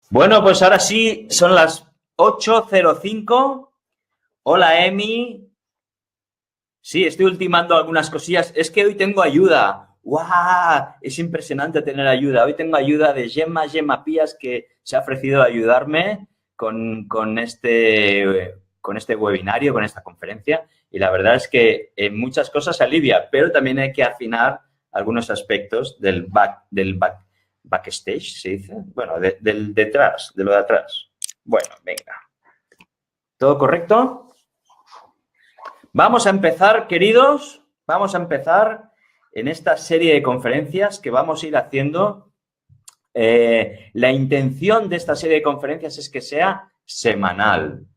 Bueno, pues ahora sí, son las 8:05. Hola, Emi. Sí, estoy ultimando algunas cosillas. Es que hoy tengo ayuda. ¡Guau! Es impresionante tener ayuda. Hoy tengo ayuda de Gemma Pías, que se ha ofrecido a ayudarme con este webinario, con esta conferencia. Y la verdad es que en muchas cosas alivia, pero también hay que afinar algunos aspectos backstage, ¿se dice? Bueno, del detrás, de lo de atrás. Bueno, venga. ¿Todo correcto? Vamos a empezar, queridos, vamos a empezar en esta serie de conferencias que vamos a ir haciendo. La intención de esta serie de conferencias es que sea semanal,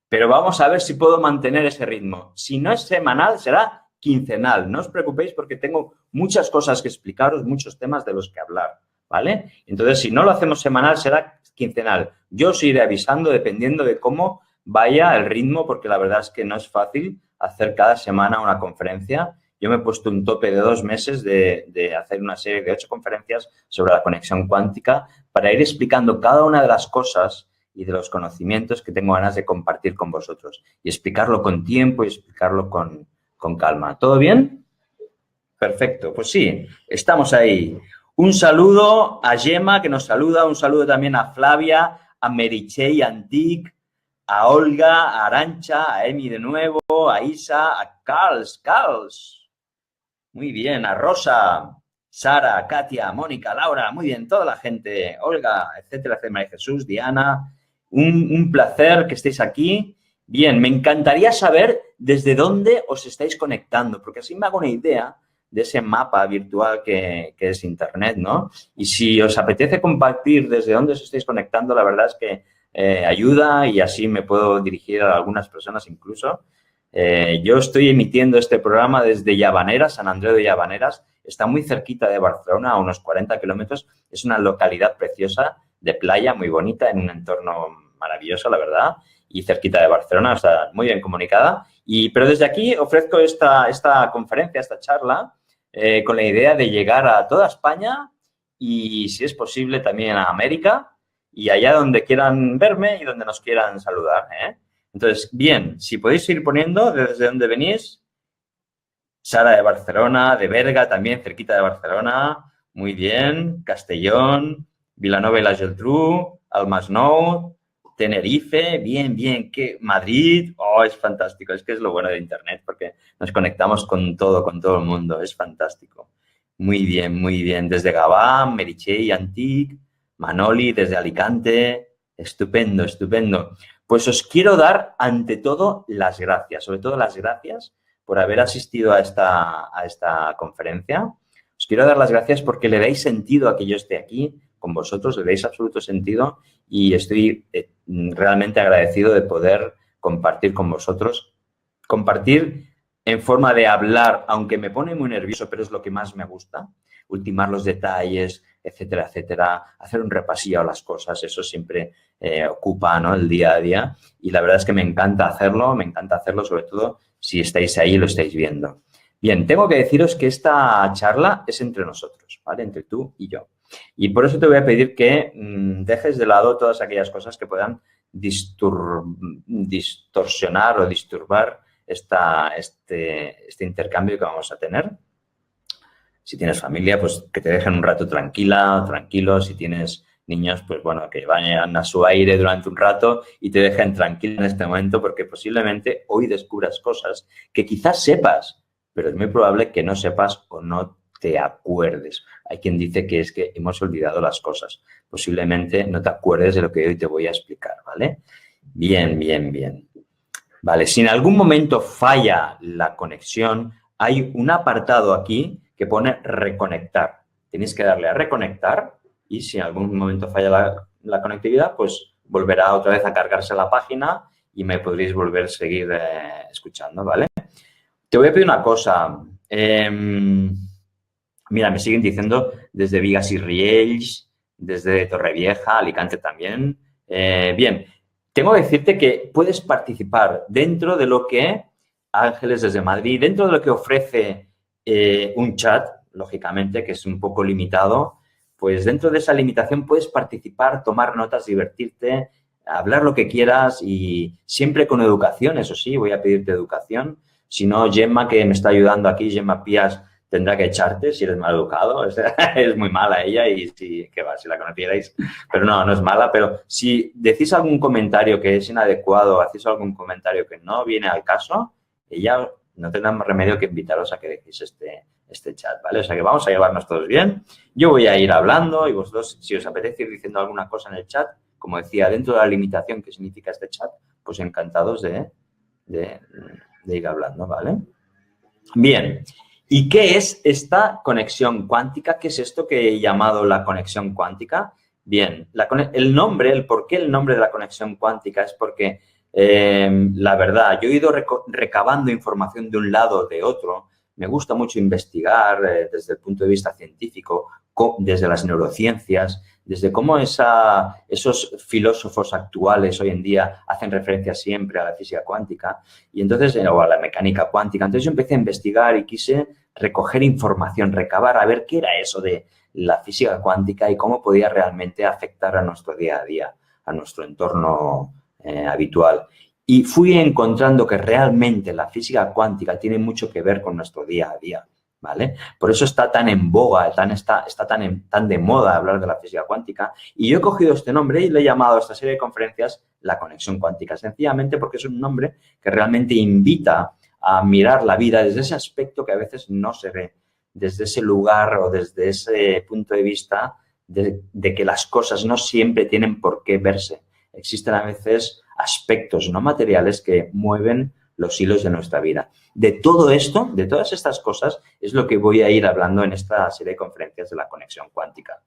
pero vamos a ver si puedo mantener ese ritmo. Si no es semanal, será quincenal. No os preocupéis porque tengo muchas cosas que explicaros, muchos temas de los que hablar, ¿vale? Entonces, si no lo hacemos semanal, será quincenal. Yo os iré avisando dependiendo de cómo vaya el ritmo, porque la verdad es que no es fácil hacer cada semana una conferencia. Yo me he puesto un tope de 2 meses de hacer una serie de 8 conferencias sobre la conexión cuántica para ir explicando cada una de las cosas y de los conocimientos que tengo ganas de compartir con vosotros y explicarlo con tiempo y explicarlo con calma. ¿Todo bien? Perfecto, pues sí, estamos ahí. Un saludo a Gemma, que nos saluda, un saludo también a Flavia, a Meritxell Antic, a Olga, a Arancha, a Emi de nuevo, a Isa, a Carls. Muy bien, a Rosa, Sara, Katia, Mónica, Laura, muy bien, toda la gente, Olga, etcétera, etcétera, María Jesús, Diana, un placer que estéis aquí. Bien, me encantaría saber desde dónde os estáis conectando, porque así me hago una idea de ese mapa virtual que es Internet, ¿no? Y si os apetece compartir desde dónde os estáis conectando, la verdad es que ayuda y así me puedo dirigir a algunas personas incluso. Yo estoy emitiendo este programa desde Llavaneras, San Andreu de Llavaneras. Está muy cerquita de Barcelona, a unos 40 kilómetros. Es una localidad preciosa de playa, muy bonita, en un entorno maravilloso, la verdad, y cerquita de Barcelona, o sea, muy bien comunicada. Pero desde aquí ofrezco esta conferencia, esta charla, con la idea de llegar a toda España y, si es posible, también a América y allá donde quieran verme y donde nos quieran saludar, ¿eh? Entonces, bien, si podéis ir poniendo desde dónde venís. Sara de Barcelona, de Berga también, cerquita de Barcelona. Muy bien. Castellón, Vilanova y la Geltrú, al Masnou, Tenerife, bien, bien. Madrid, oh, es fantástico. Es que es lo bueno de Internet porque nos conectamos con todo el mundo. Es fantástico. Muy bien, muy bien. Desde Gavà, Meritxell, Antic, Manoli, desde Alicante. Estupendo, estupendo. Pues os quiero dar, ante todo, las gracias. Sobre todo las gracias por haber asistido a esta conferencia. Os quiero dar las gracias porque le dais sentido a que yo esté aquí con vosotros, le dais absoluto sentido y estoy realmente agradecido de poder compartir con vosotros. Compartir en forma de hablar, aunque me pone muy nervioso, pero es lo que más me gusta. Ultimar los detalles, etcétera, etcétera. Hacer un repasillo a las cosas, eso siempre ocupa, ¿no?, el día a día. Y la verdad es que me encanta hacerlo sobre todo si estáis ahí y lo estáis viendo. Bien, tengo que deciros que esta charla es entre nosotros, ¿vale? Entre tú y yo. Y por eso te voy a pedir que dejes de lado todas aquellas cosas que puedan distorsionar o disturbar este intercambio que vamos a tener. Si tienes familia, pues que te dejen un rato tranquila, tranquilo. Si tienes niños, pues bueno, que vayan a su aire durante un rato y te dejen tranquila en este momento porque posiblemente hoy descubras cosas que quizás sepas, pero es muy probable que no sepas o no te acuerdes. Hay quien dice que es que hemos olvidado las cosas. Posiblemente no te acuerdes de lo que hoy te voy a explicar, ¿vale? Bien, bien, bien. Vale, si en algún momento falla la conexión, hay un apartado aquí que pone reconectar. Tenéis que darle a reconectar y si en algún momento falla la conectividad, pues volverá otra vez a cargarse la página y me podréis volver a seguir escuchando, ¿vale? Te voy a pedir una cosa. Mira, me siguen diciendo desde Vigas y Riells, desde Torrevieja, Alicante también. Bien, tengo que decirte que puedes participar dentro de lo que Ángeles desde Madrid, dentro de lo que ofrece un chat, lógicamente, que es un poco limitado, pues dentro de esa limitación puedes participar, tomar notas, divertirte, hablar lo que quieras y siempre con educación, eso sí, voy a pedirte educación. Si no, Gemma, que me está ayudando aquí, Gemma Pías, tendrá que echarte si eres mal educado. Es muy mala ella y si la conocierais. Pero no, no es mala. Pero si decís algún comentario que es inadecuado, hacéis algún comentario que no viene al caso, ella no tendrá más remedio que invitaros a que dejéis este chat, ¿vale? O sea que vamos a llevarnos todos bien. Yo voy a ir hablando y vosotros, si os apetece ir diciendo alguna cosa en el chat, como decía, dentro de la limitación que significa este chat, pues encantados de ir hablando, ¿vale? Bien. ¿Y qué es esta conexión cuántica? ¿Qué es esto que he llamado la conexión cuántica? Bien, el nombre, el por qué el nombre de la conexión cuántica es porque, la verdad, yo he ido recabando información de un lado o de otro. Me gusta mucho investigar desde el punto de vista científico, desde las neurociencias, desde cómo esos filósofos actuales hoy en día hacen referencia siempre a la física cuántica y entonces, o a la mecánica cuántica. Entonces yo empecé a investigar y quise recoger información, recabar, a ver qué era eso de la física cuántica y cómo podía realmente afectar a nuestro día a día, a nuestro entorno habitual. Y fui encontrando que realmente la física cuántica tiene mucho que ver con nuestro día a día, ¿vale? Por eso está tan en boga, está tan de moda hablar de la física cuántica. Y yo he cogido este nombre y le he llamado a esta serie de conferencias la conexión cuántica, sencillamente porque es un nombre que realmente invita a mirar la vida desde ese aspecto que a veces no se ve, desde ese lugar o desde ese punto de vista de que las cosas no siempre tienen por qué verse. Existen a veces aspectos no materiales que mueven los hilos de nuestra vida. De todo esto, de todas estas cosas, es lo que voy a ir hablando en esta serie de conferencias de la conexión cuántica.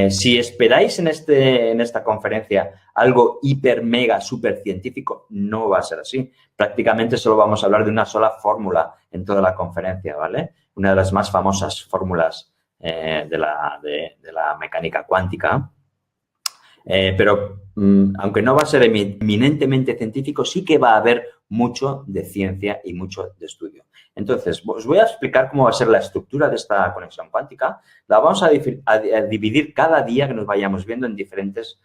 Si esperáis en esta conferencia algo hiper, mega, súper científico, no va a ser así. Prácticamente solo vamos a hablar de una sola fórmula en toda la conferencia, ¿vale? Una de las más famosas fórmulas de la mecánica cuántica. Pero aunque no va a ser eminentemente científico, sí que va a haber mucho de ciencia y mucho de estudio. Entonces, os voy a explicar cómo va a ser la estructura de esta conexión cuántica. La vamos a dividir cada día que nos vayamos viendo en diferentes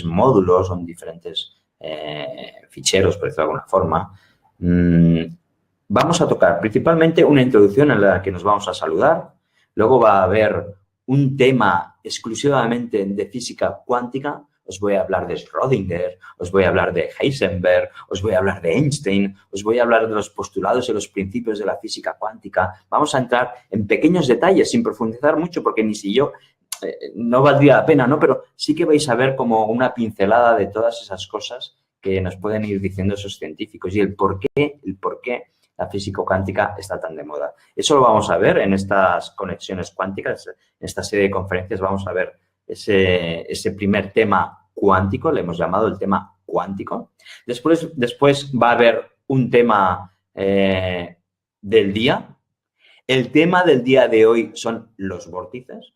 módulos o en diferentes ficheros, por decirlo de alguna forma. Vamos a tocar principalmente una introducción en la que nos vamos a saludar. Luego va a haber un tema exclusivamente de física cuántica. Os voy a hablar de Schrödinger, os voy a hablar de Heisenberg, os voy a hablar de Einstein, os voy a hablar de los postulados y los principios de la física cuántica. Vamos a entrar en pequeños detalles sin profundizar mucho porque ni si yo no valdría la pena, ¿no? Pero sí que vais a ver como una pincelada de todas esas cosas que nos pueden ir diciendo esos científicos y el por qué la física cuántica está tan de moda. Eso lo vamos a ver en estas conexiones cuánticas, en esta serie de conferencias vamos a ver ese primer tema cuántico, le hemos llamado el tema cuántico. Después va a haber un tema del día. El tema del día de hoy son los vórtices.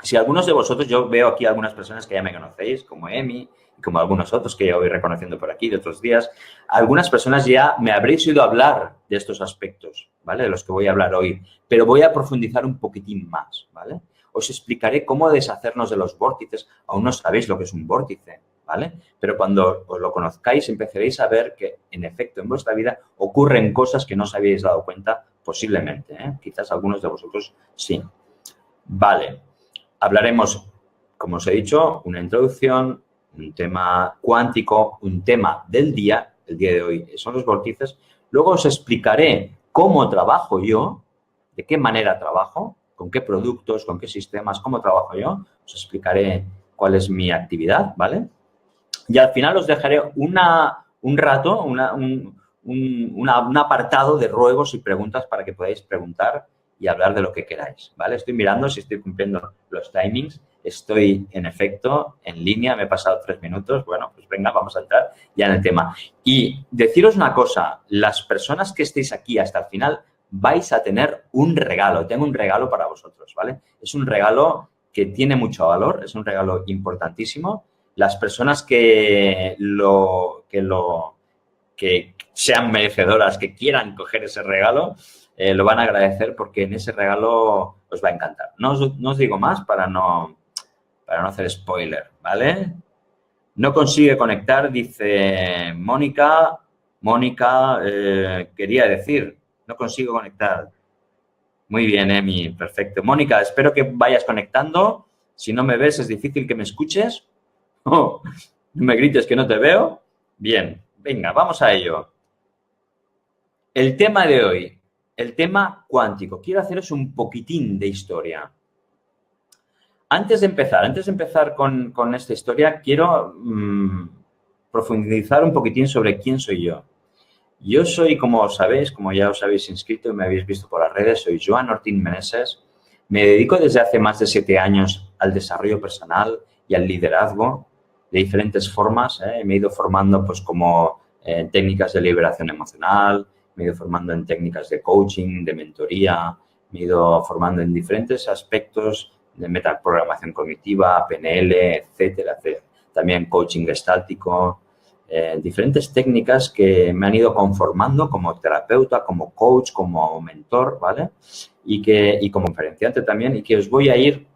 Si algunos de vosotros, yo veo aquí algunas personas que ya me conocéis, como Emi, y como algunos otros que ya voy reconociendo por aquí de otros días, algunas personas ya me habréis oído hablar de estos aspectos, ¿vale? De los que voy a hablar hoy, pero voy a profundizar un poquitín más, ¿vale? Os explicaré cómo deshacernos de los vórtices. Aún no sabéis lo que es un vórtice, ¿vale? Pero cuando os lo conozcáis empezaréis a ver que, en efecto, en vuestra vida ocurren cosas que no os habéis dado cuenta posiblemente, ¿eh? Quizás algunos de vosotros sí. Vale. Hablaremos, como os he dicho, una introducción, un tema cuántico, un tema del día, el día de hoy son los vórtices. Luego os explicaré cómo trabajo yo, de qué manera trabajo, con qué productos, con qué sistemas, cómo trabajo yo. Os explicaré cuál es mi actividad, ¿vale? Y al final os dejaré un rato, un apartado de ruegos y preguntas para que podáis preguntar y hablar de lo que queráis, ¿vale? Estoy mirando si estoy cumpliendo los timings. Estoy, en efecto, en línea. Me he pasado 3 minutos. Bueno, pues venga, vamos a entrar ya en el tema. Y deciros una cosa. Las personas que estéis aquí hasta el final vais a tener un regalo. Tengo un regalo para vosotros, ¿vale? Es un regalo que tiene mucho valor. Es un regalo importantísimo. Las personas que sean merecedoras, que quieran coger ese regalo, lo van a agradecer porque en ese regalo os va a encantar. No os digo más para no hacer spoiler, ¿vale? No consigue conectar, dice Mónica. Mónica, quería decir, no consigo conectar. Muy bien, Emi, perfecto. Mónica, espero que vayas conectando. Si no me ves, es difícil que me escuches. Oh, no me grites que no te veo. Bien, venga, vamos a ello. El tema de hoy, el tema cuántico. Quiero haceros un poquitín de historia. Antes de empezar con esta historia, quiero profundizar un poquitín sobre quién soy yo. Yo soy, como sabéis, como ya os habéis inscrito y me habéis visto por las redes, soy Joan Ortín Meneses. Me dedico desde hace más de 7 años al desarrollo personal y al liderazgo de diferentes formas. Me he ido formando pues como técnicas de liberación emocional, me he ido formando en técnicas de coaching, de mentoría, me he ido formando en diferentes aspectos de metaprogramación cognitiva, PNL, etcétera, etcétera. También coaching gestáltico, diferentes técnicas que me han ido conformando como terapeuta, como coach, como mentor, ¿vale? Y como conferenciante también, y que os voy a ir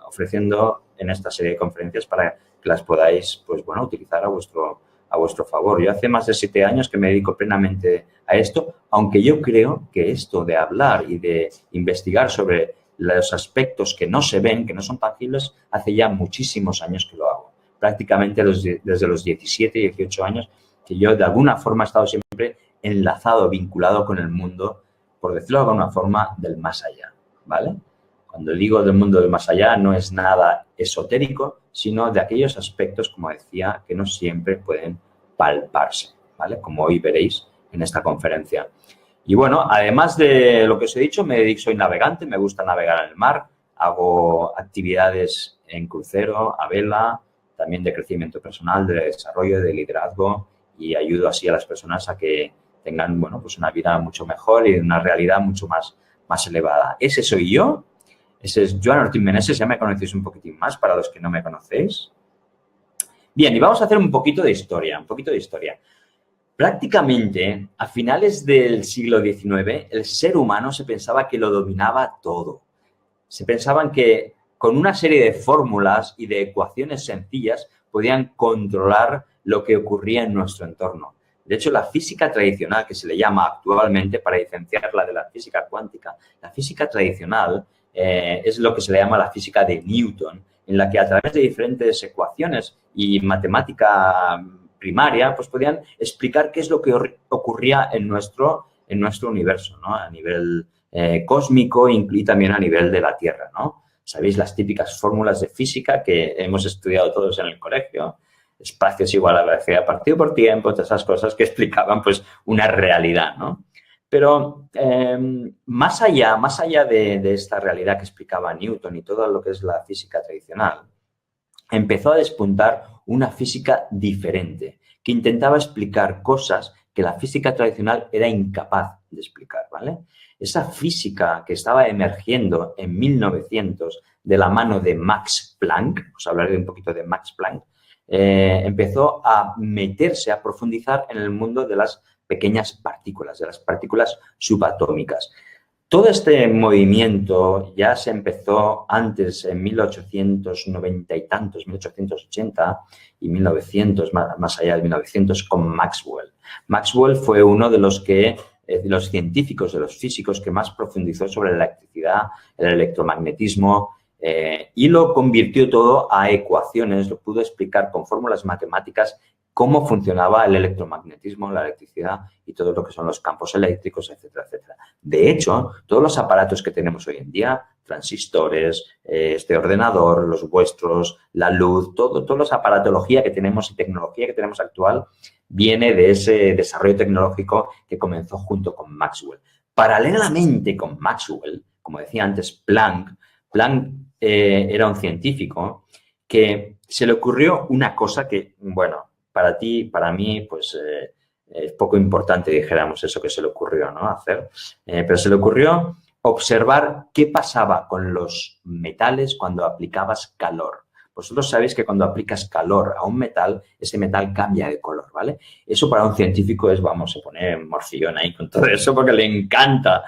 ofreciendo en esta serie de conferencias para que las podáis, pues bueno, utilizar a vuestro favor. Yo hace más de 7 años que me dedico plenamente a esto, aunque yo creo que esto de hablar y de investigar sobre los aspectos que no se ven, que no son tangibles, hace ya muchísimos años que lo hago. Prácticamente desde los 17, 18 años, que yo de alguna forma he estado siempre enlazado, vinculado con el mundo, por decirlo de alguna forma, del más allá, ¿vale? Cuando digo del mundo del más allá no es nada esotérico, sino de aquellos aspectos, como decía, que no siempre pueden palparse, ¿vale? Como hoy veréis en esta conferencia. Y bueno, además de lo que os he dicho, soy navegante, me gusta navegar en el mar, hago actividades en crucero, a vela, también de crecimiento personal, de desarrollo, de liderazgo y ayudo así a las personas a que tengan, bueno, pues una vida mucho mejor y una realidad mucho más elevada. Ese soy yo, ese es Joan Ortín Meneses, ya me conocéis un poquitín más para los que no me conocéis. Bien, y vamos a hacer un poquito de historia, Prácticamente a finales del siglo XIX, el ser humano se pensaba que lo dominaba todo. Se pensaban que con una serie de fórmulas y de ecuaciones sencillas podían controlar lo que ocurría en nuestro entorno. De hecho, la física tradicional, que se le llama actualmente, para diferenciarla de la física cuántica, la física tradicional es lo que se le llama la física de Newton, en la que a través de diferentes ecuaciones y matemática primaria, pues podían explicar qué es lo que ocurría en nuestro universo, ¿no? A nivel cósmico y también a nivel de la Tierra, ¿no? Sabéis las típicas fórmulas de física que hemos estudiado todos en el colegio, espacio es igual a velocidad partido por tiempo, todas esas cosas que explicaban pues una realidad, ¿no? Pero más allá de esta realidad que explicaba Newton y todo lo que es la física tradicional, empezó a despuntar una física diferente, que intentaba explicar cosas que la física tradicional era incapaz de explicar, ¿vale? Esa física que estaba emergiendo en 1900 de la mano de Max Planck, os hablaré un poquito de Max Planck, empezó a meterse, a profundizar en el mundo de las pequeñas partículas, de las partículas subatómicas. Todo este movimiento ya se empezó antes, en 1890 y tantos, 1880 y 1900, más allá de 1900, con Maxwell. Maxwell fue uno de los científicos, de los físicos que más profundizó sobre la electricidad, el electromagnetismo y lo convirtió todo a ecuaciones, lo pudo explicar con fórmulas matemáticas cómo funcionaba el electromagnetismo, la electricidad y todo lo que son los campos eléctricos, etcétera, etcétera. De hecho, todos los aparatos que tenemos hoy en día, transistores, este ordenador, los vuestros, la luz, toda la aparatología que tenemos y tecnología que tenemos actual viene de ese desarrollo tecnológico que comenzó junto con Maxwell. Paralelamente con Maxwell, como decía antes, Planck era un científico que se le ocurrió una cosa que, bueno, para ti, para mí, pues es poco importante, dijéramos, eso que se le ocurrió, ¿no? Hacer. Pero se le ocurrió observar qué pasaba con los metales cuando aplicabas calor. Vosotros sabéis que cuando aplicas calor a un metal, ese metal cambia de color, ¿vale? Eso para un científico es, vamos, se pone morcillón ahí con todo eso porque le encanta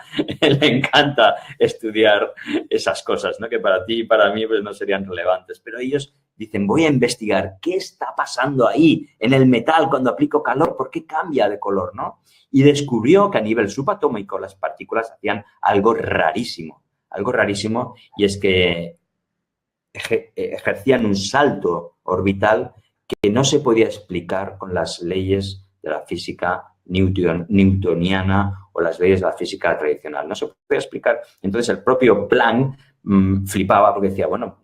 estudiar esas cosas, ¿no? Que para ti y para mí pues no serían relevantes. Pero ellos dicen, voy a investigar qué está pasando ahí en el metal cuando aplico calor, ¿por qué cambia de color, no? Y descubrió que a nivel subatómico las partículas hacían algo rarísimo, y es que ejercían un salto orbital que no se podía explicar con las leyes de la física newtoniana o las leyes de la física tradicional. No se podía explicar. Entonces, el propio Planck flipaba porque decía, bueno,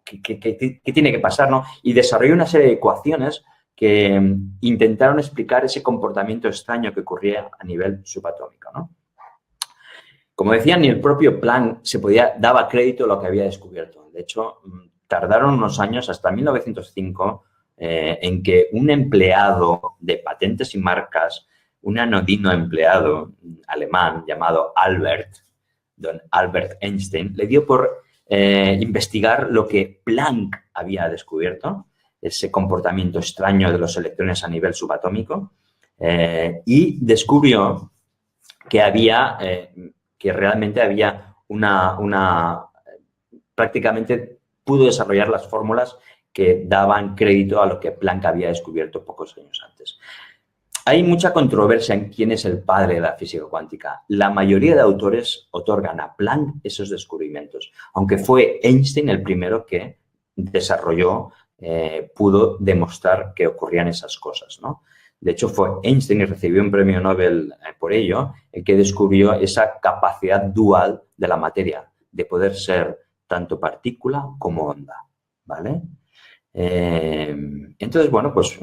¿qué tiene que pasar, no? Y desarrolló una serie de ecuaciones que intentaron explicar ese comportamiento extraño que ocurría a nivel subatómico, ¿no? Como decía, ni el propio Planck daba crédito a lo que había descubierto. De hecho, tardaron unos años, hasta 1905, en que un empleado de patentes y marcas, un anodino empleado alemán llamado don Albert Einstein, le dio por investigar lo que Planck había descubierto, ese comportamiento extraño de los electrones a nivel subatómico, y descubrió que realmente había prácticamente pudo desarrollar las fórmulas que daban crédito a lo que Planck había descubierto pocos años antes. Hay mucha controversia en quién es el padre de la física cuántica. La mayoría de autores otorgan a Planck esos descubrimientos, aunque fue Einstein el primero que desarrolló, pudo demostrar que ocurrían esas cosas, ¿no? De hecho, fue Einstein, y recibió un premio Nobel por ello, el que descubrió esa capacidad dual de la materia, de poder ser tanto partícula como onda, ¿vale? Entonces, bueno, pues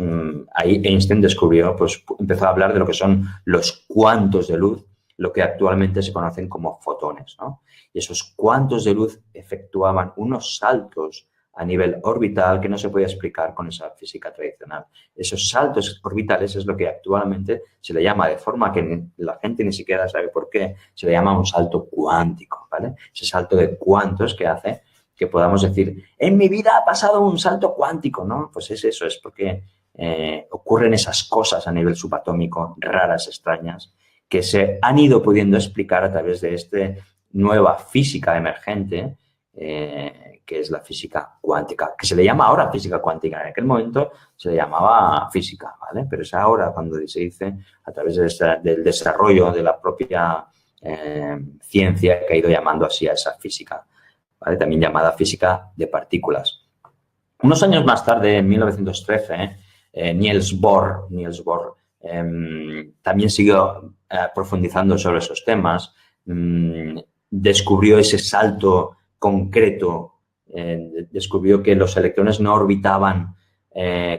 ahí Einstein descubrió, pues empezó a hablar de lo que son los cuantos de luz, lo que actualmente se conocen como fotones, ¿no? Y esos cuantos de luz efectuaban unos saltos a nivel orbital que no se podía explicar con esa física tradicional. Esos saltos orbitales es lo que actualmente se le llama, de forma que la gente ni siquiera sabe por qué, se le llama un salto cuántico, ¿vale? Ese salto de cuantos que hace que podamos decir, en mi vida ha pasado un salto cuántico, ¿no? Pues es eso, es porque ocurren esas cosas a nivel subatómico, raras, extrañas, que se han ido pudiendo explicar a través de esta nueva física emergente, que es la física cuántica, que se le llama ahora física cuántica. En aquel momento se le llamaba física, ¿vale? Pero es ahora cuando se dice, a través del desarrollo de la propia ciencia, que ha ido llamando así a esa física, ¿vale? También llamada física de partículas. Unos años más tarde, en 1913, Niels Bohr también siguió profundizando sobre esos temas, descubrió ese salto concreto, descubrió que los electrones no orbitaban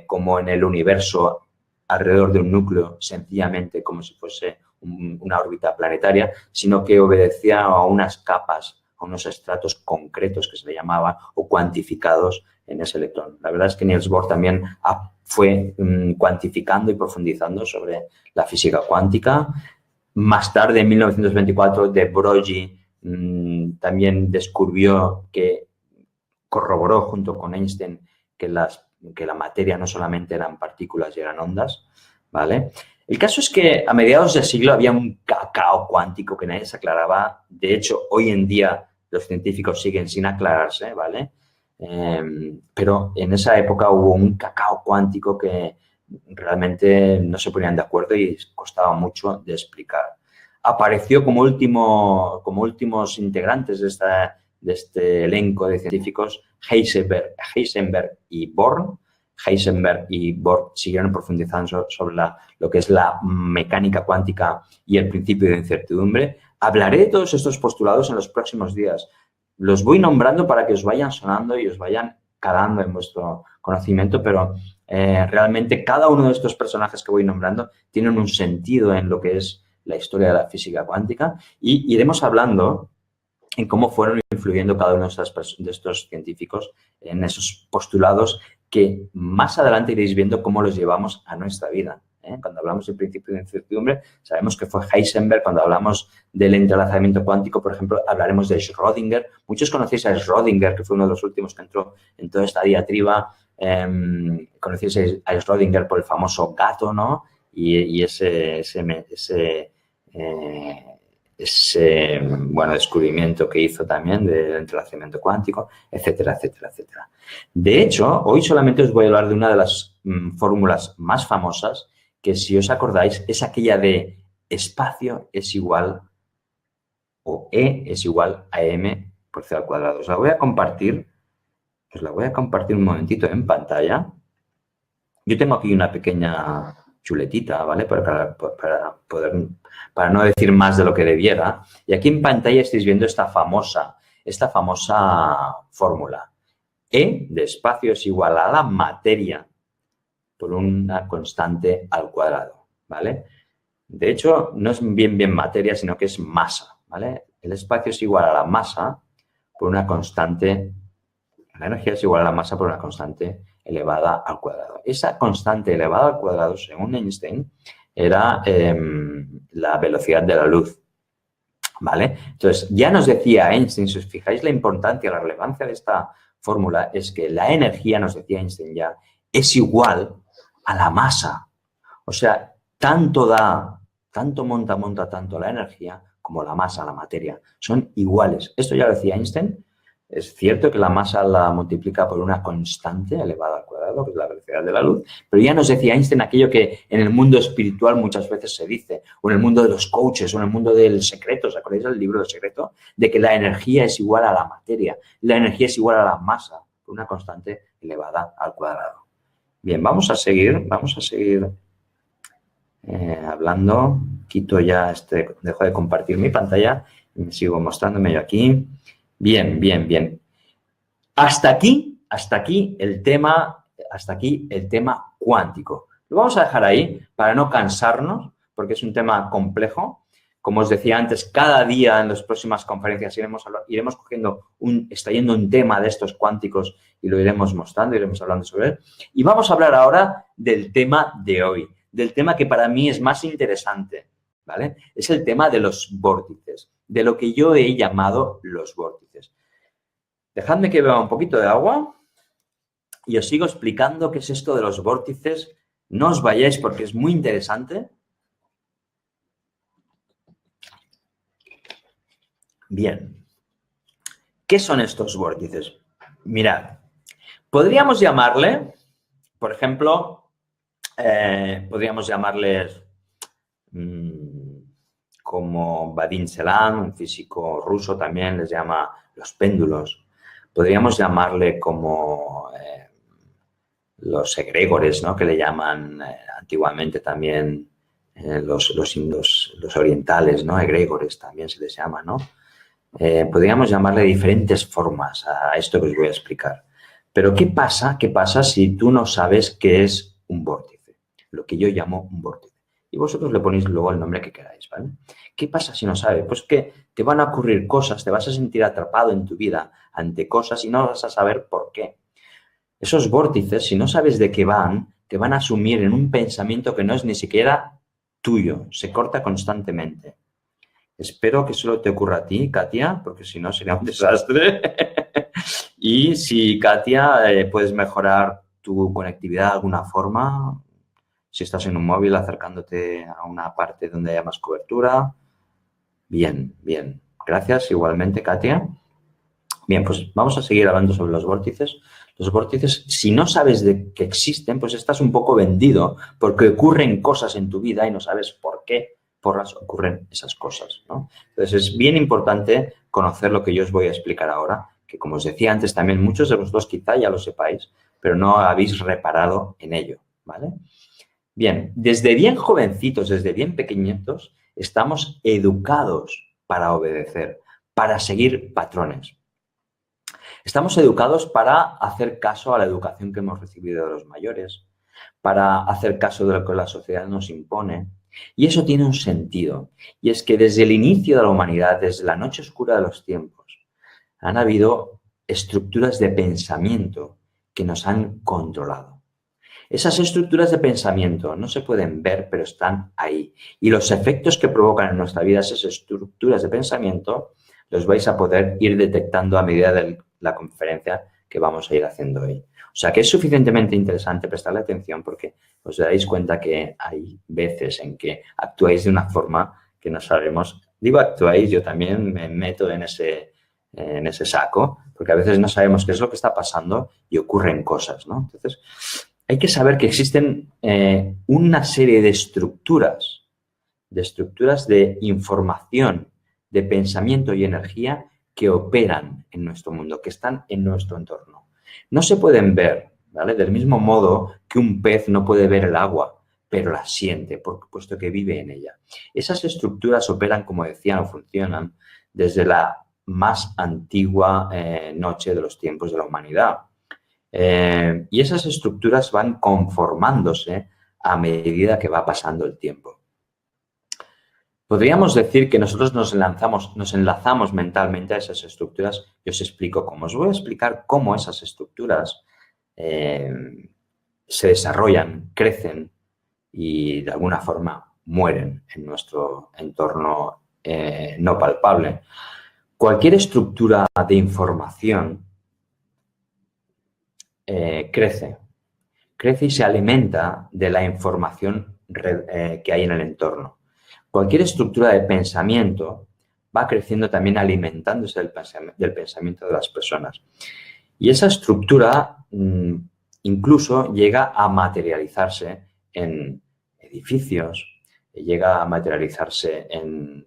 como en el universo alrededor de un núcleo, sencillamente como si fuese una órbita planetaria, sino que obedecía a unas capas, a unos estratos concretos que se le llamaban o cuantificados en ese electrón. La verdad es que Niels Bohr también fue cuantificando y profundizando sobre la física cuántica. Más tarde, en 1924, de Broglie también descubrió que corroboró junto con Einstein que la materia no solamente eran partículas y eran ondas, ¿vale? El caso es que a mediados del siglo había un cacao cuántico que nadie se aclaraba. De hecho, hoy en día los científicos siguen sin aclararse, ¿vale? Pero en esa época hubo un cacao cuántico que realmente no se ponían de acuerdo y costaba mucho de explicar. Apareció como últimos integrantes de este elenco de científicos Heisenberg y Born. Heisenberg y Bohr siguieron profundizando sobre lo que es la mecánica cuántica y el principio de incertidumbre. Hablaré de todos estos postulados en los próximos días. Los voy nombrando para que os vayan sonando y os vayan calando en vuestro conocimiento, pero realmente cada uno de estos personajes que voy nombrando tienen un sentido en lo que es la historia de la física cuántica, y iremos hablando en cómo fueron influyendo cada uno de estos científicos en esos postulados que más adelante iréis viendo cómo los llevamos a nuestra vida. Cuando hablamos del principio de incertidumbre, sabemos que fue Heisenberg. Cuando hablamos del entrelazamiento cuántico, por ejemplo, hablaremos de Schrödinger. Muchos conocéis a Schrödinger, que fue uno de los últimos que entró en toda esta diatriba. Conocéis a Schrödinger por el famoso gato, ¿no? Y ese bueno, descubrimiento que hizo también del entrelazamiento cuántico, etcétera, etcétera, etcétera. De hecho, hoy solamente os voy a hablar de una de las fórmulas más famosas, que si os acordáis es aquella de espacio es igual o E es igual a M por C al cuadrado. Os la voy a compartir un momentito en pantalla. Yo tengo aquí una pequeña chuletita, ¿vale? Para no decir más de lo que debiera. Y aquí en pantalla estáis viendo esta famosa fórmula. E de espacio es igual a la materia por una constante al cuadrado, ¿vale? De hecho, no es bien materia, sino que es masa, ¿vale? El espacio es igual a la masa por una constante, la energía es igual a la masa por una constante elevada al cuadrado. Esa constante elevada al cuadrado, según Einstein, era la velocidad de la luz, ¿vale? Entonces, ya nos decía Einstein, si os fijáis la importancia, la relevancia de esta fórmula, es que la energía, nos decía Einstein ya, es igual a la masa. O sea, tanto monta tanto la energía como la masa, la materia. Son iguales. Esto ya lo decía Einstein. Es cierto que la masa la multiplica por una constante elevada al cuadrado, que es la velocidad de la luz, pero ya nos decía Einstein aquello que en el mundo espiritual muchas veces se dice, o en el mundo de los coaches, o en el mundo del secreto, ¿os acordáis del libro del secreto? De que la energía es igual a la materia, la energía es igual a la masa, por una constante elevada al cuadrado. Bien, vamos a seguir hablando. Quito ya dejo de compartir mi pantalla y me sigo mostrándome yo aquí. Bien. Hasta aquí el tema cuántico. Lo vamos a dejar ahí para no cansarnos, porque es un tema complejo. Como os decía antes, cada día en las próximas conferencias iremos extrayendo un tema de estos cuánticos y lo iremos mostrando, iremos hablando sobre él. Y vamos a hablar ahora del tema de hoy, del tema que para mí es más interesante, ¿vale? Es el tema de los vórtices, de lo que yo he llamado los vórtices. Dejadme que beba un poquito de agua y os sigo explicando qué es esto de los vórtices. No os vayáis porque es muy interesante. Bien. ¿Qué son estos vórtices? Mirad, podríamos llamarle, por ejemplo, podríamos llamarles como Vadim Selan, un físico ruso, también les llama los péndulos. Podríamos llamarle como los egregores, ¿no? Que le llaman antiguamente también los orientales, ¿no? Egregores también se les llama, ¿no? Podríamos llamarle diferentes formas a esto que os voy a explicar. Pero ¿qué pasa si tú no sabes qué es un vórtice? Lo que yo llamo un vórtice. Y vosotros le ponéis luego el nombre que queráis, ¿vale? ¿Qué pasa si no sabes? Pues que te van a ocurrir cosas, te vas a sentir atrapado en tu vida ante cosas y no vas a saber por qué. Esos vórtices, si no sabes de qué van, te van a sumir en un pensamiento que no es ni siquiera tuyo, se corta constantemente. Espero que solo te ocurra a ti, Katia, porque si no sería un desastre. Y si, Katia, puedes mejorar tu conectividad de alguna forma, si estás en un móvil acercándote a una parte donde haya más cobertura. Bien. Gracias igualmente, Katia. Bien, pues vamos a seguir hablando sobre los vórtices. Los vórtices, si no sabes de que existen, pues estás un poco vendido porque ocurren cosas en tu vida y no sabes por qué porras ocurren esas cosas, ¿no? Entonces, es bien importante conocer lo que yo os voy a explicar ahora, que como os decía antes también, muchos de vosotros quizá ya lo sepáis, pero no habéis reparado en ello, ¿vale? Bien, desde bien jovencitos, desde bien pequeñitos, estamos educados para obedecer, para seguir patrones. Estamos educados para hacer caso a la educación que hemos recibido de los mayores, para hacer caso de lo que la sociedad nos impone. Y eso tiene un sentido, y es que desde el inicio de la humanidad, desde la noche oscura de los tiempos, han habido estructuras de pensamiento que nos han controlado. Esas estructuras de pensamiento no se pueden ver, pero están ahí. Y los efectos que provocan en nuestra vida esas estructuras de pensamiento los vais a poder ir detectando a medida de la conferencia que vamos a ir haciendo hoy. O sea que es suficientemente interesante prestarle atención porque os daréis cuenta que hay veces en que actuáis de una forma que no sabemos. Digo actuáis, yo también me meto en ese saco, porque a veces no sabemos qué es lo que está pasando y ocurren cosas, ¿no? Entonces, hay que saber que existen una serie de estructuras de información, de pensamiento y energía que operan en nuestro mundo, que están en nuestro entorno. No se pueden ver, ¿vale? Del mismo modo que un pez no puede ver el agua, pero la siente, puesto que vive en ella. Esas estructuras operan, como decían, o funcionan desde la más antigua noche de los tiempos de la humanidad. Y esas estructuras van conformándose a medida que va pasando el tiempo. Podríamos decir que nosotros nos enlazamos mentalmente a esas estructuras y os explico cómo. Os voy a explicar cómo esas estructuras se desarrollan, crecen y de alguna forma mueren en nuestro entorno no palpable. Cualquier estructura de información crece y se alimenta de la información que hay en el entorno. Cualquier estructura de pensamiento va creciendo también alimentándose del pensamiento de las personas. Y esa estructura incluso llega a materializarse en edificios, llega a materializarse en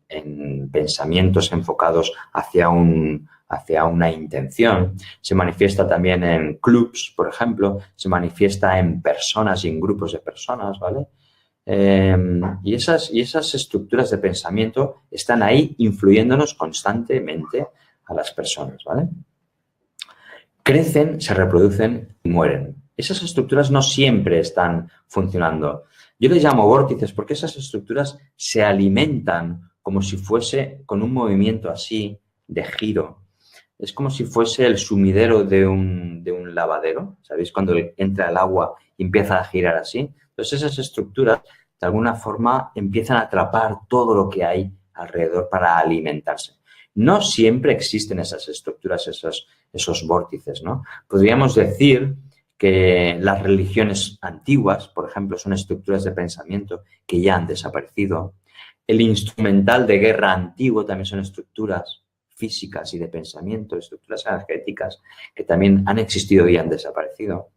pensamientos enfocados hacia una intención, se manifiesta también en clubs, por ejemplo, se manifiesta en personas y en grupos de personas, ¿vale? Y esas estructuras de pensamiento están ahí influyéndonos constantemente a las personas, ¿vale? Crecen, se reproducen y mueren. Esas estructuras no siempre están funcionando. Yo les llamo vórtices porque esas estructuras se alimentan como si fuese con un movimiento así de giro. Es como si fuese el sumidero de un lavadero. ¿Sabéis? Cuando entra el agua y empieza a girar así. Entonces, esas estructuras, de alguna forma, empiezan a atrapar todo lo que hay alrededor para alimentarse. No siempre existen esas estructuras, esos vórtices, ¿no? Podríamos decir que las religiones antiguas, por ejemplo, son estructuras de pensamiento que ya han desaparecido. El instrumental de guerra antiguo también son estructuras físicas y de pensamiento, estructuras energéticas que también han existido y han desaparecido.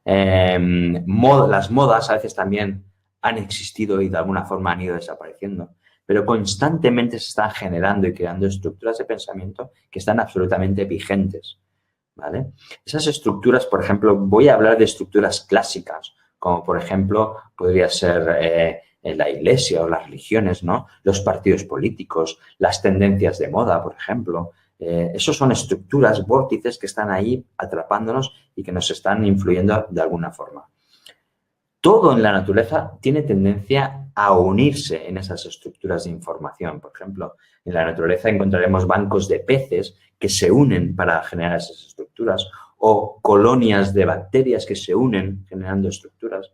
Las modas a veces también han existido y de alguna forma han ido desapareciendo, pero constantemente se están generando y creando estructuras de pensamiento que están absolutamente vigentes, ¿vale? Esas estructuras, por ejemplo, voy a hablar de estructuras clásicas, como por ejemplo podría ser la iglesia o las religiones, ¿no? Los partidos políticos, las tendencias de moda, por ejemplo. Esos son estructuras, vórtices que están ahí atrapándonos y que nos están influyendo de alguna forma. Todo en la naturaleza tiene tendencia a unirse en esas estructuras de información. Por ejemplo, en la naturaleza encontraremos bancos de peces que se unen para generar esas estructuras o colonias de bacterias que se unen generando estructuras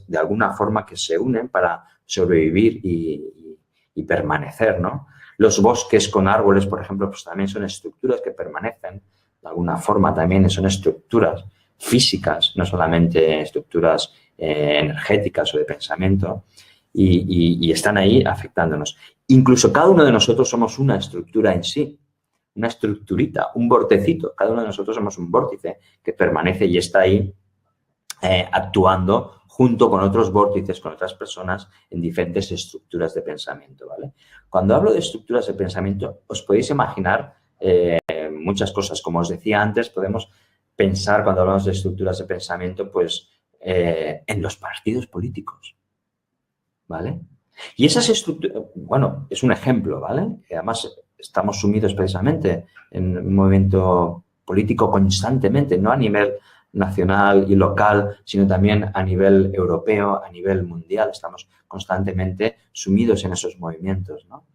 de alguna forma que se unen para sobrevivir y permanecer, ¿no? Los bosques con árboles, por ejemplo, pues también son estructuras que permanecen. De alguna forma también son estructuras físicas, no solamente estructuras energéticas o de pensamiento, y están ahí afectándonos. Incluso cada uno de nosotros somos una estructura en sí, una estructurita, un vortecito. Cada uno de nosotros somos un vórtice que permanece y está ahí actuando junto con otros vórtices, con otras personas en diferentes estructuras de pensamiento, ¿vale? Cuando hablo de estructuras de pensamiento, os podéis imaginar muchas cosas. Como os decía antes, podemos pensar cuando hablamos de estructuras de pensamiento, pues en los partidos políticos, ¿vale? Y esas estructuras, bueno, es un ejemplo, ¿vale? Que además estamos sumidos precisamente en un movimiento político constantemente, no a nivel nacional y local, sino también a nivel europeo, a nivel mundial. Estamos constantemente sumidos en esos movimientos, ¿no?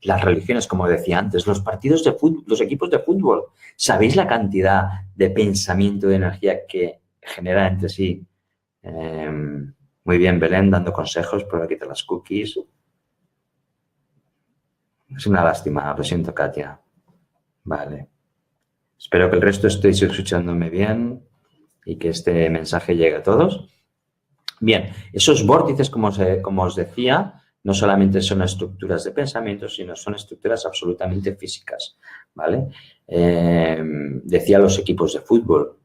Las religiones, como decía antes, los partidos de fútbol, los equipos de fútbol. ¿Sabéis la cantidad de pensamiento, de energía que genera entre sí. Muy bien, Belén, dando consejos, prueba quitar las cookies. Es una lástima, lo siento, Katia. Vale. Espero que el resto estéis escuchándome bien y que este mensaje llegue a todos. Bien, esos vórtices, como os decía, no solamente son estructuras de pensamiento, sino son estructuras absolutamente físicas, ¿vale? Decía los equipos de fútbol.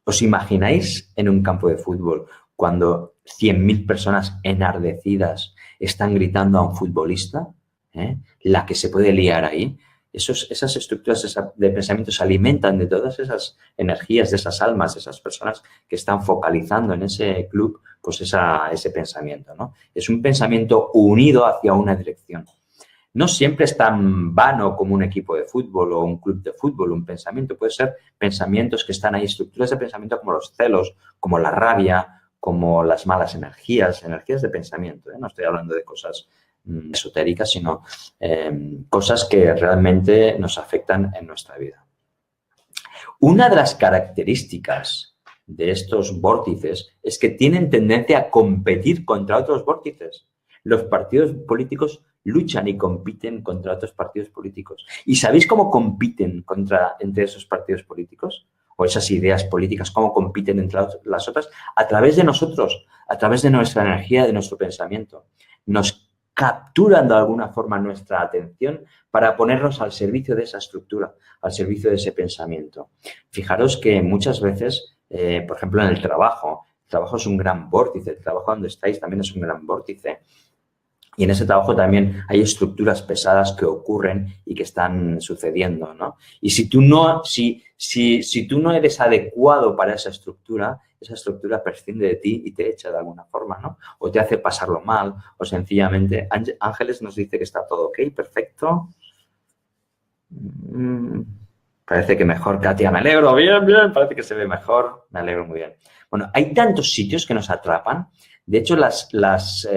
¿Os imagináis en un campo de fútbol cuando 100.000 personas enardecidas están gritando a un futbolista? La que se puede liar ahí. Esas estructuras de pensamiento se alimentan de todas esas energías, de esas almas, de esas personas que están focalizando en ese club, pues ese pensamiento, ¿no? Es un pensamiento unido hacia una dirección. No siempre es tan vano como un equipo de fútbol o un club de fútbol, un pensamiento. Puede ser pensamientos que están ahí, estructuras de pensamiento como los celos, como la rabia, como las malas energías de pensamiento. No estoy hablando de cosas esotéricas, sino cosas que realmente nos afectan en nuestra vida. Una de las características de estos vórtices es que tienen tendencia a competir contra otros vórtices. Los partidos políticos luchan y compiten contra otros partidos políticos. ¿Y sabéis cómo compiten entre esos partidos políticos? O esas ideas políticas, cómo compiten entre las otras, a través de nosotros, a través de nuestra energía, de nuestro pensamiento. Nos capturan de alguna forma nuestra atención para ponernos al servicio de esa estructura, al servicio de ese pensamiento. Fijaros que muchas veces, por ejemplo, en el trabajo es un gran vórtice, el trabajo donde estáis también es un gran vórtice. Y en ese trabajo también hay estructuras pesadas que ocurren y que están sucediendo, ¿no? Y si tú no eres adecuado para esa estructura prescinde de ti y te echa de alguna forma, ¿no? O te hace pasarlo mal, o sencillamente... Ángeles nos dice que está todo ok, perfecto. Parece que mejor, Katia, me alegro, bien, parece que se ve mejor, me alegro muy bien. Bueno, hay tantos sitios que nos atrapan. De hecho, los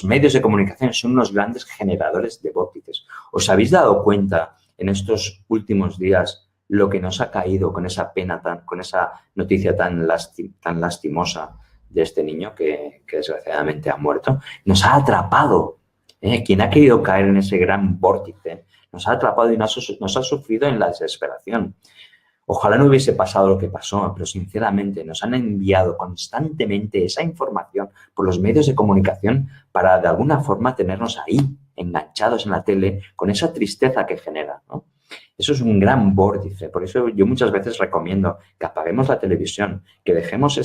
medios de comunicación son unos grandes generadores de vórtices. ¿Os habéis dado cuenta en estos últimos días lo que nos ha caído con esa pena, con esa noticia tan lastimosa de este niño que desgraciadamente ha muerto? Nos ha atrapado. Quien ha querido caer en ese gran vórtice nos ha atrapado y nos ha sufrido en la desesperación. Ojalá no hubiese pasado lo que pasó, pero sinceramente nos han enviado constantemente esa información por los medios de comunicación para de alguna forma tenernos ahí, enganchados en la tele, con esa tristeza que genera, ¿no? Eso es un gran vórtice. Por eso yo muchas veces recomiendo que apaguemos la televisión, que dejemos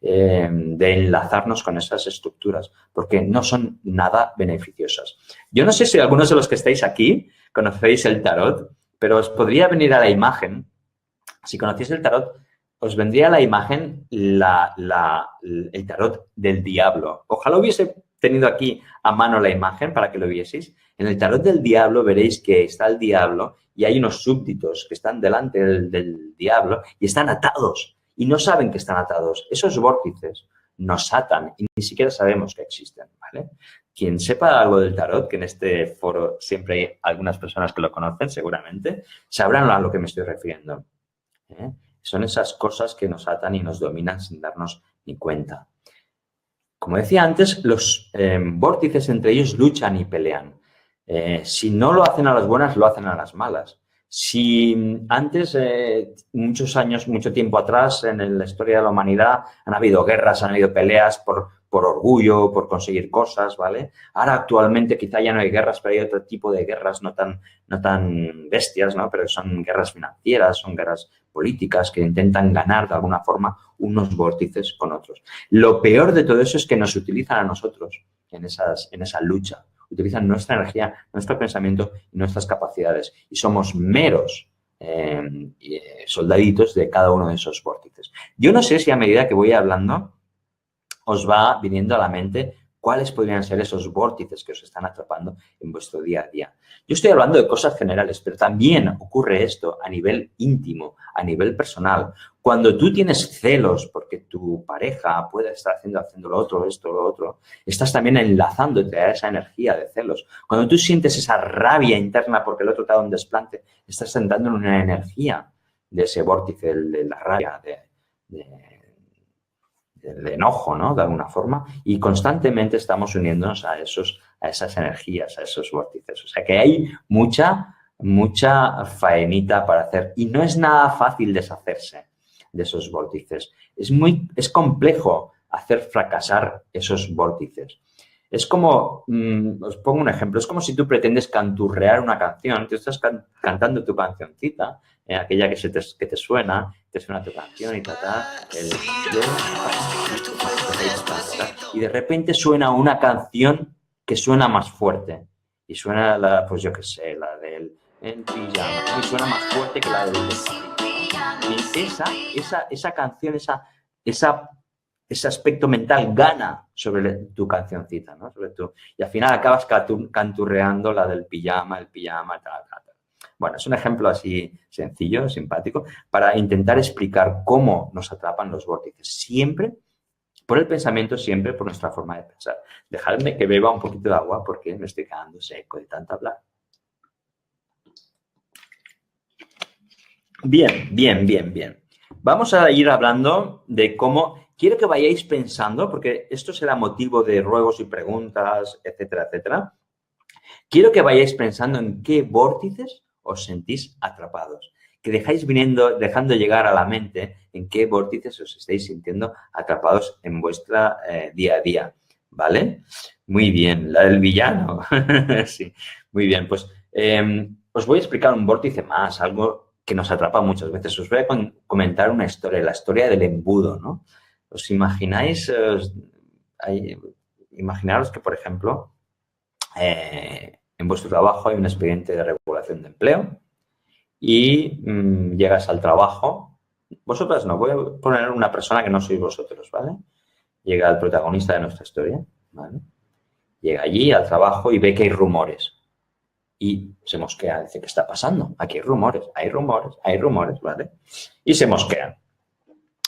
de enlazarnos con esas estructuras, porque no son nada beneficiosas. Yo no sé si algunos de los que estáis aquí conocéis el tarot, pero os podría venir a la imagen. Si conocéis el tarot, os vendría a la imagen el tarot del diablo. Ojalá hubiese tenido aquí a mano la imagen para que lo vieseis. En el tarot del diablo veréis que está el diablo y hay unos súbditos que están delante del diablo y están atados y no saben que están atados. Esos vórtices nos atan y ni siquiera sabemos que existen, ¿vale? Quien sepa algo del tarot, que en este foro siempre hay algunas personas que lo conocen seguramente, sabrán a lo que me estoy refiriendo. Son esas cosas que nos atan y nos dominan sin darnos ni cuenta. Como decía antes, los vórtices entre ellos luchan y pelean. Si no lo hacen a las buenas, lo hacen a las malas. Si antes, mucho tiempo atrás, en la historia de la humanidad, han habido guerras, han habido peleas por orgullo, por conseguir cosas, ¿vale? Ahora, actualmente, quizá ya no hay guerras, pero hay otro tipo de guerras no tan bestias, ¿no? Pero son guerras financieras, son guerras políticas que intentan ganar de alguna forma unos vórtices con otros. Lo peor de todo eso es que nos utilizan a nosotros en esa lucha. Utilizan nuestra energía, nuestro pensamiento y nuestras capacidades. Y somos meros soldaditos de cada uno de esos vórtices. Yo no sé si a medida que voy hablando os va viniendo a la mente cuáles podrían ser esos vórtices que os están atrapando en vuestro día a día. Yo estoy hablando de cosas generales, pero también ocurre esto a nivel íntimo, a nivel personal. Cuando tú tienes celos porque tu pareja puede estar haciendo lo otro, esto, lo otro, estás también enlazándote a esa energía de celos. Cuando tú sientes esa rabia interna porque el otro te ha dado un desplante, estás entrando en una energía de ese vórtice de la rabia, del enojo, ¿no? De alguna forma, y constantemente estamos uniéndonos a esas energías, a esos vórtices. O sea que hay mucha faenita para hacer y no es nada fácil deshacerse de esos vórtices. Es complejo hacer fracasar esos vórtices. Es como, os pongo un ejemplo, es como si tú pretendes canturrear una canción, tú estás cantando tu cancioncita, aquella que te suena tu canción y y de repente suena una canción que suena más fuerte y suena pues yo qué sé, la del en pijama, y suena más fuerte que la del y esa canción, ese aspecto mental gana sobre tu cancioncita, ¿no? Y al final acabas canturreando la del pijama, el pijama, tal. Bueno, es un ejemplo así sencillo, simpático, para intentar explicar cómo nos atrapan los vórtices. Siempre por el pensamiento, siempre por nuestra forma de pensar. Dejadme que beba un poquito de agua porque me estoy quedando seco de tanto hablar. Bien. Vamos a ir hablando de cómo... Quiero que vayáis pensando, porque esto será motivo de ruegos y preguntas, etcétera, etcétera. Quiero que vayáis pensando en qué vórtices os sentís atrapados. Que dejando llegar a la mente en qué vórtices os estáis sintiendo atrapados en vuestra día a día. ¿Vale? Muy bien, la del villano. Sí, muy bien. Pues os voy a explicar un vórtice más, algo que nos atrapa muchas veces. Os voy a comentar una historia, la historia del embudo, ¿no? ¿Os imagináis? Imaginaros que, por ejemplo, en vuestro trabajo hay un expediente de regulación de empleo y llegas al trabajo. Vosotras no, voy a poner una persona que no sois vosotros, ¿vale? Llega el protagonista de nuestra historia, ¿vale? Llega allí al trabajo y ve que hay rumores. Y se mosquea, dice, ¿qué está pasando? Aquí hay rumores, ¿vale? Y se mosquean.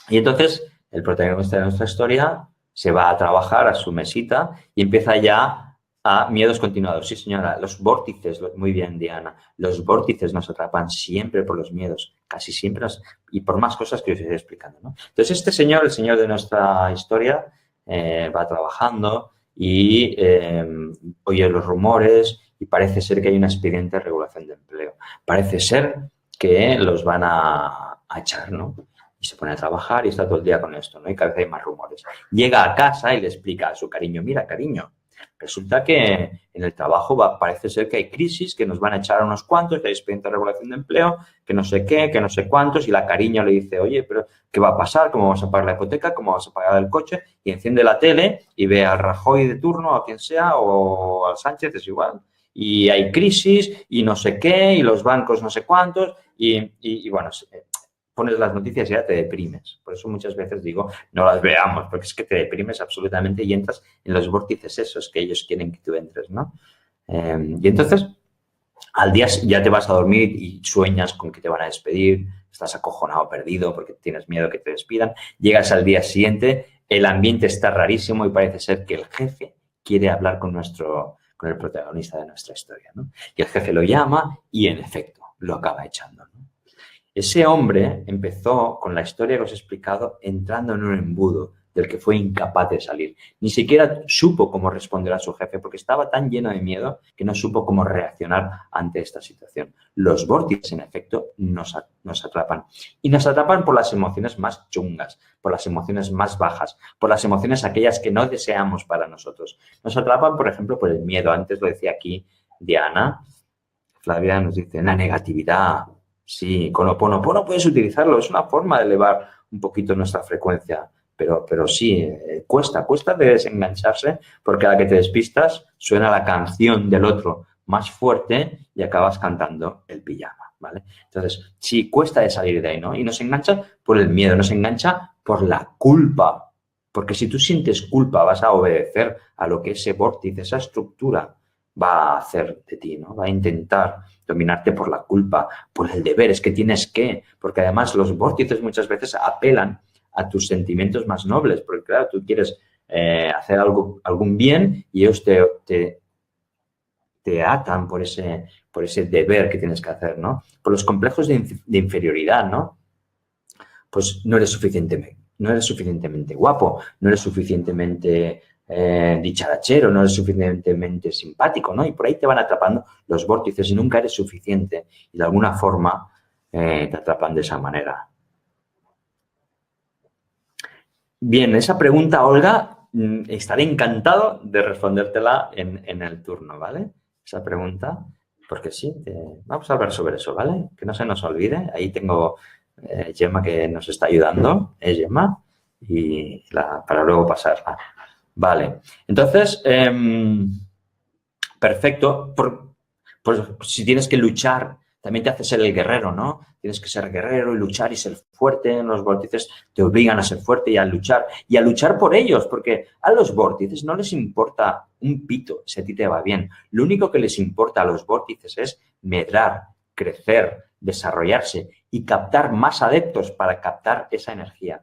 Y entonces el protagonista de nuestra historia se va a trabajar a su mesita y empieza ya a miedos continuados. Sí, señora, los vórtices, muy bien, Diana, los vórtices nos atrapan siempre por los miedos, casi siempre, y por más cosas que os iré explicando, ¿no? Entonces este señor, el señor de nuestra historia, va trabajando y oye los rumores y parece ser que hay un expediente de regulación de empleo. Parece ser que los van a echar, ¿no? Y se pone a trabajar y está todo el día con esto, ¿no? Y cada vez hay más rumores. Llega a casa y le explica a su cariño, mira, cariño, resulta que en el trabajo parece ser que hay crisis, que nos van a echar a unos cuantos, que hay expediente de regulación de empleo, que no sé qué, que no sé cuántos, y la cariño le dice, oye, pero ¿qué va a pasar? ¿Cómo vas a pagar la hipoteca? ¿Cómo vas a pagar el coche? Y enciende la tele y ve al Rajoy de turno, a quien sea, o al Sánchez, es igual. Y hay crisis y no sé qué, y los bancos no sé cuántos, y bueno, pones las noticias y ya te deprimes. Por eso muchas veces digo, no las veamos, porque es que te deprimes absolutamente y entras en los vórtices esos que ellos quieren que tú entres, ¿no? Y entonces, al día ya te vas a dormir y sueñas con que te van a despedir, estás acojonado, perdido, porque tienes miedo que te despidan. Llegas al día siguiente, el ambiente está rarísimo y parece ser que el jefe quiere hablar con el protagonista de nuestra historia, ¿no? Y el jefe lo llama y, en efecto, lo acaba echando, ¿no? Ese hombre empezó con la historia que os he explicado entrando en un embudo del que fue incapaz de salir. Ni siquiera supo cómo responder a su jefe porque estaba tan lleno de miedo que no supo cómo reaccionar ante esta situación. Los vórtices, en efecto, nos atrapan. Y nos atrapan por las emociones más chungas, por las emociones más bajas, por las emociones aquellas que no deseamos para nosotros. Nos atrapan, por ejemplo, por el miedo. Antes lo decía aquí Diana. Flavia nos dice, la negatividad. Sí, con Ho'oponopono puedes utilizarlo, es una forma de elevar un poquito nuestra frecuencia, pero sí, cuesta de desengancharse porque a la que te despistas suena la canción del otro más fuerte y acabas cantando el pijama, ¿vale? Entonces, sí, cuesta de salir de ahí, ¿no? Y nos engancha por el miedo, nos engancha por la culpa, porque si tú sientes culpa vas a obedecer a lo que ese vórtice, esa estructura va a hacer de ti, ¿no? Va a intentar dominarte por la culpa, por el deber, es que tienes que, porque además los vórtices muchas veces apelan a tus sentimientos más nobles, porque claro, tú quieres hacer algún bien y ellos te te atan por ese deber que tienes que hacer, ¿no? Por los complejos de inferioridad, ¿no? Pues no eres suficientemente guapo, no eres suficientemente dicharachero, no eres suficientemente simpático, ¿no? Y por ahí te van atrapando los vórtices y nunca eres suficiente y de alguna forma te atrapan de esa manera. Bien, esa pregunta, Olga, estaré encantado de respondértela en el turno, ¿vale? Esa pregunta, porque sí, vamos a hablar sobre eso, ¿vale? Que no se nos olvide. Ahí tengo Gemma que nos está ayudando, Gemma, y para luego pasarla. Vale, entonces, perfecto. Pues si tienes que luchar, también te hace ser el guerrero, ¿no? Tienes que ser guerrero y luchar y ser fuerte. En los vórtices te obligan a ser fuerte y a luchar por ellos, porque a los vórtices no les importa un pito si a ti te va bien. Lo único que les importa a los vórtices es medrar, crecer, desarrollarse y captar más adeptos para captar esa energía.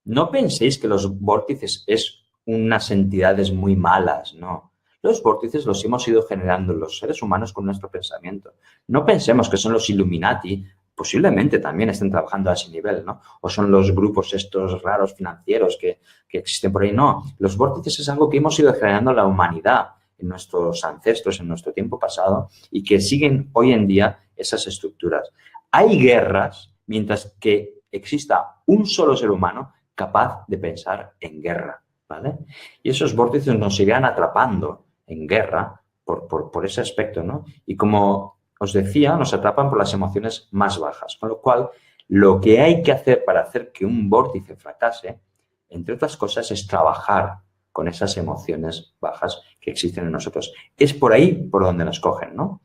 No penséis que los vórtices es unas entidades muy malas, no. Los vórtices los hemos ido generando los seres humanos con nuestro pensamiento. No pensemos que son los Illuminati, posiblemente también estén trabajando a ese nivel, ¿no? O son los grupos estos raros financieros que existen por ahí. No, los vórtices es algo que hemos ido generando la humanidad en nuestros ancestros, en nuestro tiempo pasado y que siguen hoy en día esas estructuras. Hay guerras mientras que exista un solo ser humano capaz de pensar en guerra, ¿vale? Y esos vórtices nos irán atrapando en guerra por ese aspecto, ¿no? Y como os decía, nos atrapan por las emociones más bajas, con lo cual lo que hay que hacer para hacer que un vórtice fracase, entre otras cosas, es trabajar con esas emociones bajas que existen en nosotros. Es por ahí por donde nos cogen, ¿no?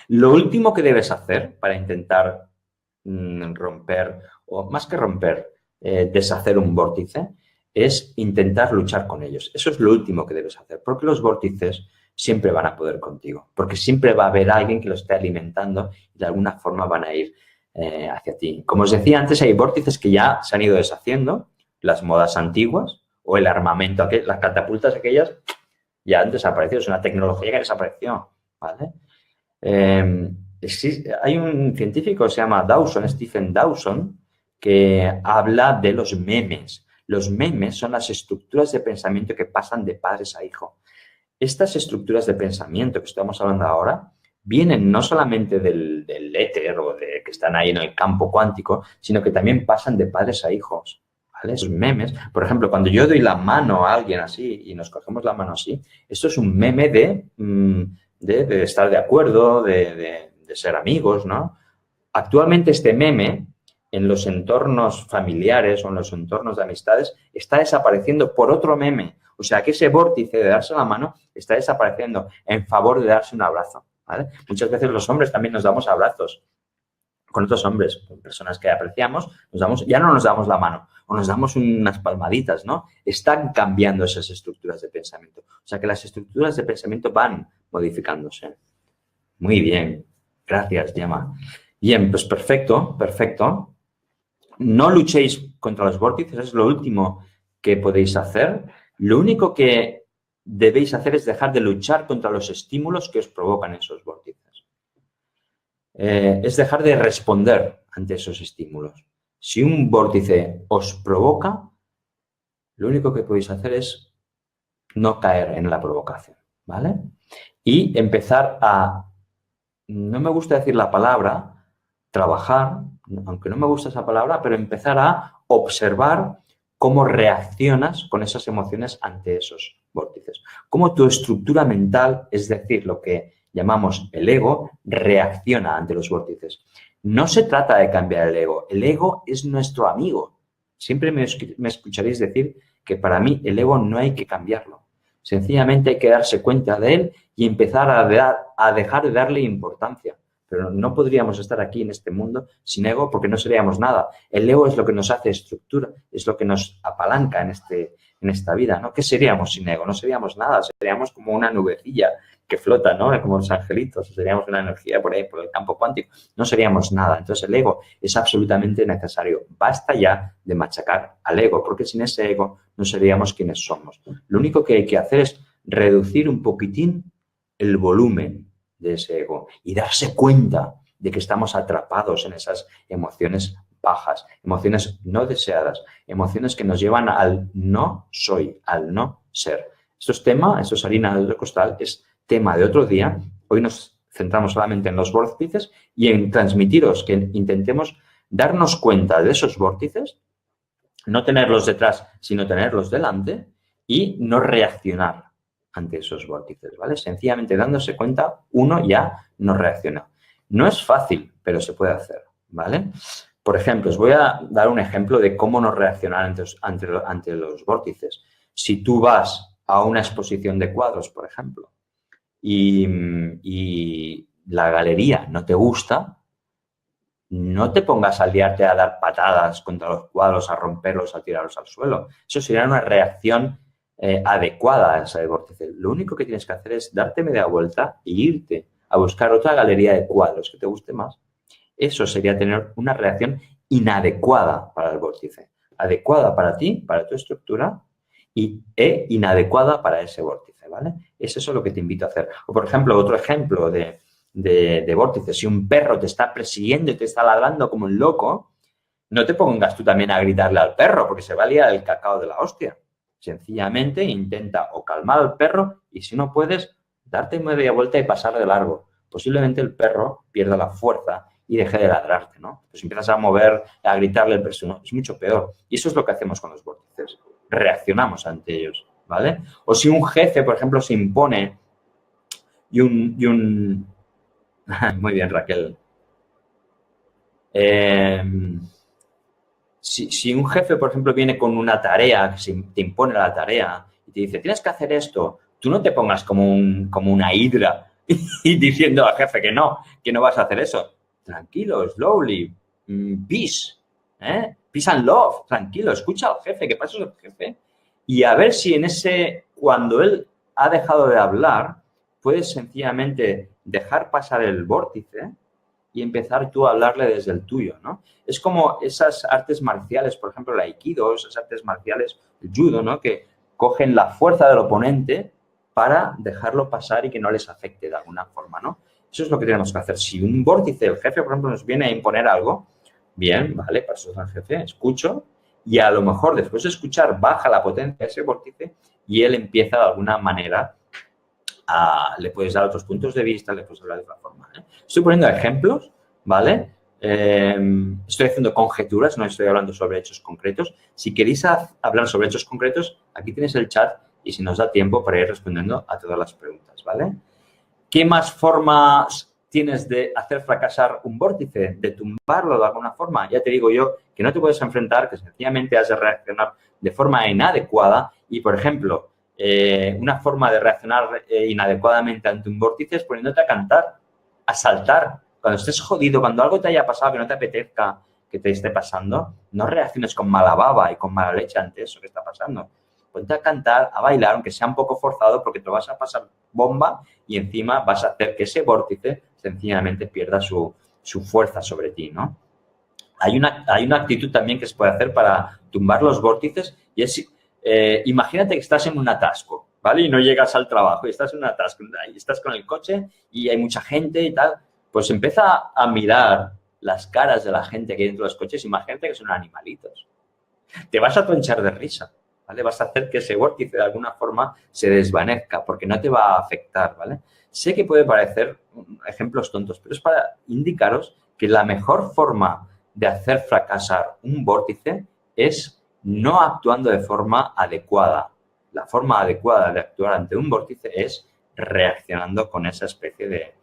Lo último que debes hacer para intentar romper, o más que romper, deshacer un vórtice, es intentar luchar con ellos. Eso es lo último que debes hacer, porque los vórtices siempre van a poder contigo, porque siempre va a haber alguien que lo esté alimentando y de alguna forma van a ir hacia ti. Como os decía antes, hay vórtices que ya se han ido deshaciendo, las modas antiguas o el armamento, las catapultas aquellas ya han desaparecido, es una tecnología que desapareció, ¿vale? Hay un científico que se llama Dawson, Stephen Dawson, que habla de los memes. Los memes son las estructuras de pensamiento que pasan de padres a hijo. Estas estructuras de pensamiento que estamos hablando ahora vienen no solamente del éter o de que están ahí en el campo cuántico, sino que también pasan de padres a hijos, ¿vale? Esos memes, por ejemplo, cuando yo doy la mano a alguien así y nos cogemos la mano así, esto es un meme de estar de acuerdo, de ser amigos, ¿no? Actualmente este meme en los entornos familiares o en los entornos de amistades está desapareciendo por otro meme. O sea, que ese vórtice de darse la mano está desapareciendo en favor de darse un abrazo, ¿vale? Muchas veces los hombres también nos damos abrazos con otros hombres, con personas que apreciamos, ya no nos damos la mano o nos damos unas palmaditas, ¿no? Están cambiando esas estructuras de pensamiento. O sea, que las estructuras de pensamiento van modificándose. Muy bien. Gracias, Gemma. Bien, pues perfecto, perfecto. No luchéis contra los vórtices, es lo último que podéis hacer. Lo único que debéis hacer es dejar de luchar contra los estímulos que os provocan esos vórtices. Es dejar de responder ante esos estímulos. Si un vórtice os provoca, lo único que podéis hacer es no caer en la provocación, ¿vale? Y empezar a, no me gusta decir la palabra, trabajar, aunque no me gusta esa palabra, pero empezar a observar cómo reaccionas con esas emociones ante esos vórtices. Cómo tu estructura mental, es decir, lo que llamamos el ego, reacciona ante los vórtices. No se trata de cambiar el ego es nuestro amigo. Siempre me escucharéis decir que para mí el ego no hay que cambiarlo. Sencillamente hay que darse cuenta de él y empezar a dejar de darle importancia. Pero no podríamos estar aquí en este mundo sin ego porque no seríamos nada. El ego es lo que nos hace estructura, es lo que nos apalanca en esta vida, ¿no? ¿Qué seríamos sin ego? No seríamos nada, seríamos como una nubecilla que flota, ¿no? Como los angelitos, seríamos una energía por ahí, por el campo cuántico. No seríamos nada. Entonces el ego es absolutamente necesario. Basta ya de machacar al ego, porque sin ese ego no seríamos quienes somos. Lo único que hay que hacer es reducir un poquitín el volumen de ese ego y darse cuenta de que estamos atrapados en esas emociones bajas, emociones no deseadas, emociones que nos llevan al no soy, al no ser. Esto es tema, esto es harina de otro costal, es tema de otro día. Hoy nos centramos solamente en los vórtices y en transmitiros que intentemos darnos cuenta de esos vórtices, no tenerlos detrás, sino tenerlos delante y no reaccionar ante esos vórtices, ¿vale? Sencillamente dándose cuenta, uno ya no reacciona. No es fácil, pero se puede hacer, ¿vale? Por ejemplo, os voy a dar un ejemplo de cómo no reaccionar ante los vórtices. Si tú vas a una exposición de cuadros, por ejemplo, y la galería no te gusta, no te pongas a liarte a dar patadas contra los cuadros, a romperlos, a tirarlos al suelo. Eso sería una reacción adecuada a ese vórtice. Lo único que tienes que hacer es darte media vuelta e irte a buscar otra galería de cuadros que te guste más. Eso sería tener una reacción inadecuada para el vórtice. Adecuada para ti, para tu estructura, e inadecuada para ese vórtice, ¿vale? Es eso lo que te invito a hacer. O, por ejemplo, otro ejemplo de vórtice. Si un perro te está persiguiendo y te está ladrando como un loco, no te pongas tú también a gritarle al perro porque se va a liar el cacao de la hostia. Sencillamente intenta o calmar al perro y si no puedes, darte media vuelta y pasar de largo. Posiblemente el perro pierda la fuerza y deje de ladrarte, ¿no? Pues empiezas a mover, a gritarle al perro, ¿no? Es mucho peor. Y eso es lo que hacemos con los vórtices. Reaccionamos ante ellos, ¿vale? O si un jefe, por ejemplo, se impone y un muy bien, Raquel. Si un jefe, por ejemplo, viene con una tarea, te impone la tarea y te dice, tienes que hacer esto, tú no te pongas como una hidra y diciendo al jefe que no vas a hacer eso. Tranquilo, slowly, peace, peace and love, tranquilo, escucha al jefe, que pasa al jefe y a ver si cuando él ha dejado de hablar, puedes sencillamente dejar pasar el vórtice y empezar tú a hablarle desde el tuyo, ¿no? Es como esas artes marciales, por ejemplo, el aikido, esas artes marciales, el judo, ¿no? Que cogen la fuerza del oponente para dejarlo pasar y que no les afecte de alguna forma, ¿no? Eso es lo que tenemos que hacer. Si un vórtice, el jefe, por ejemplo, nos viene a imponer algo, bien, vale, paso al jefe, escucho y a lo mejor después de escuchar baja la potencia de ese vórtice y él empieza de alguna manera le puedes dar otros puntos de vista, le puedes hablar de otra forma. Estoy poniendo ejemplos, ¿vale? Estoy haciendo conjeturas, no estoy hablando sobre hechos concretos. Si queréis hablar sobre hechos concretos, aquí tienes el chat y si nos da tiempo para ir respondiendo a todas las preguntas, ¿vale? ¿Qué más formas tienes de hacer fracasar un vórtice, de tumbarlo de alguna forma? Ya te digo yo que no te puedes enfrentar, que sencillamente has de reaccionar de forma inadecuada y, por ejemplo, una forma de reaccionar inadecuadamente ante un vórtice es poniéndote a cantar, a saltar. Cuando estés jodido, cuando algo te haya pasado que no te apetezca que te esté pasando, no reacciones con mala baba y con mala leche ante eso que está pasando. Ponte a cantar, a bailar, aunque sea un poco forzado, porque te vas a pasar bomba y encima vas a hacer que ese vórtice sencillamente pierda su fuerza sobre ti, ¿no? Hay una actitud también que se puede hacer para tumbar los vórtices y es, imagínate que estás en un atasco, ¿vale? Y no llegas al trabajo y estás en un atasco, y estás con el coche y hay mucha gente y tal, pues empieza a mirar las caras de la gente que hay dentro de los coches, imagínate que son animalitos. Te vas a tronchar de risa, ¿vale? Vas a hacer que ese vórtice de alguna forma se desvanezca porque no te va a afectar, ¿vale? Sé que puede parecer ejemplos tontos, pero es para indicaros que la mejor forma de hacer fracasar un vórtice es no actuando de forma adecuada. La forma adecuada de actuar ante un vórtice es reaccionando con esa especie de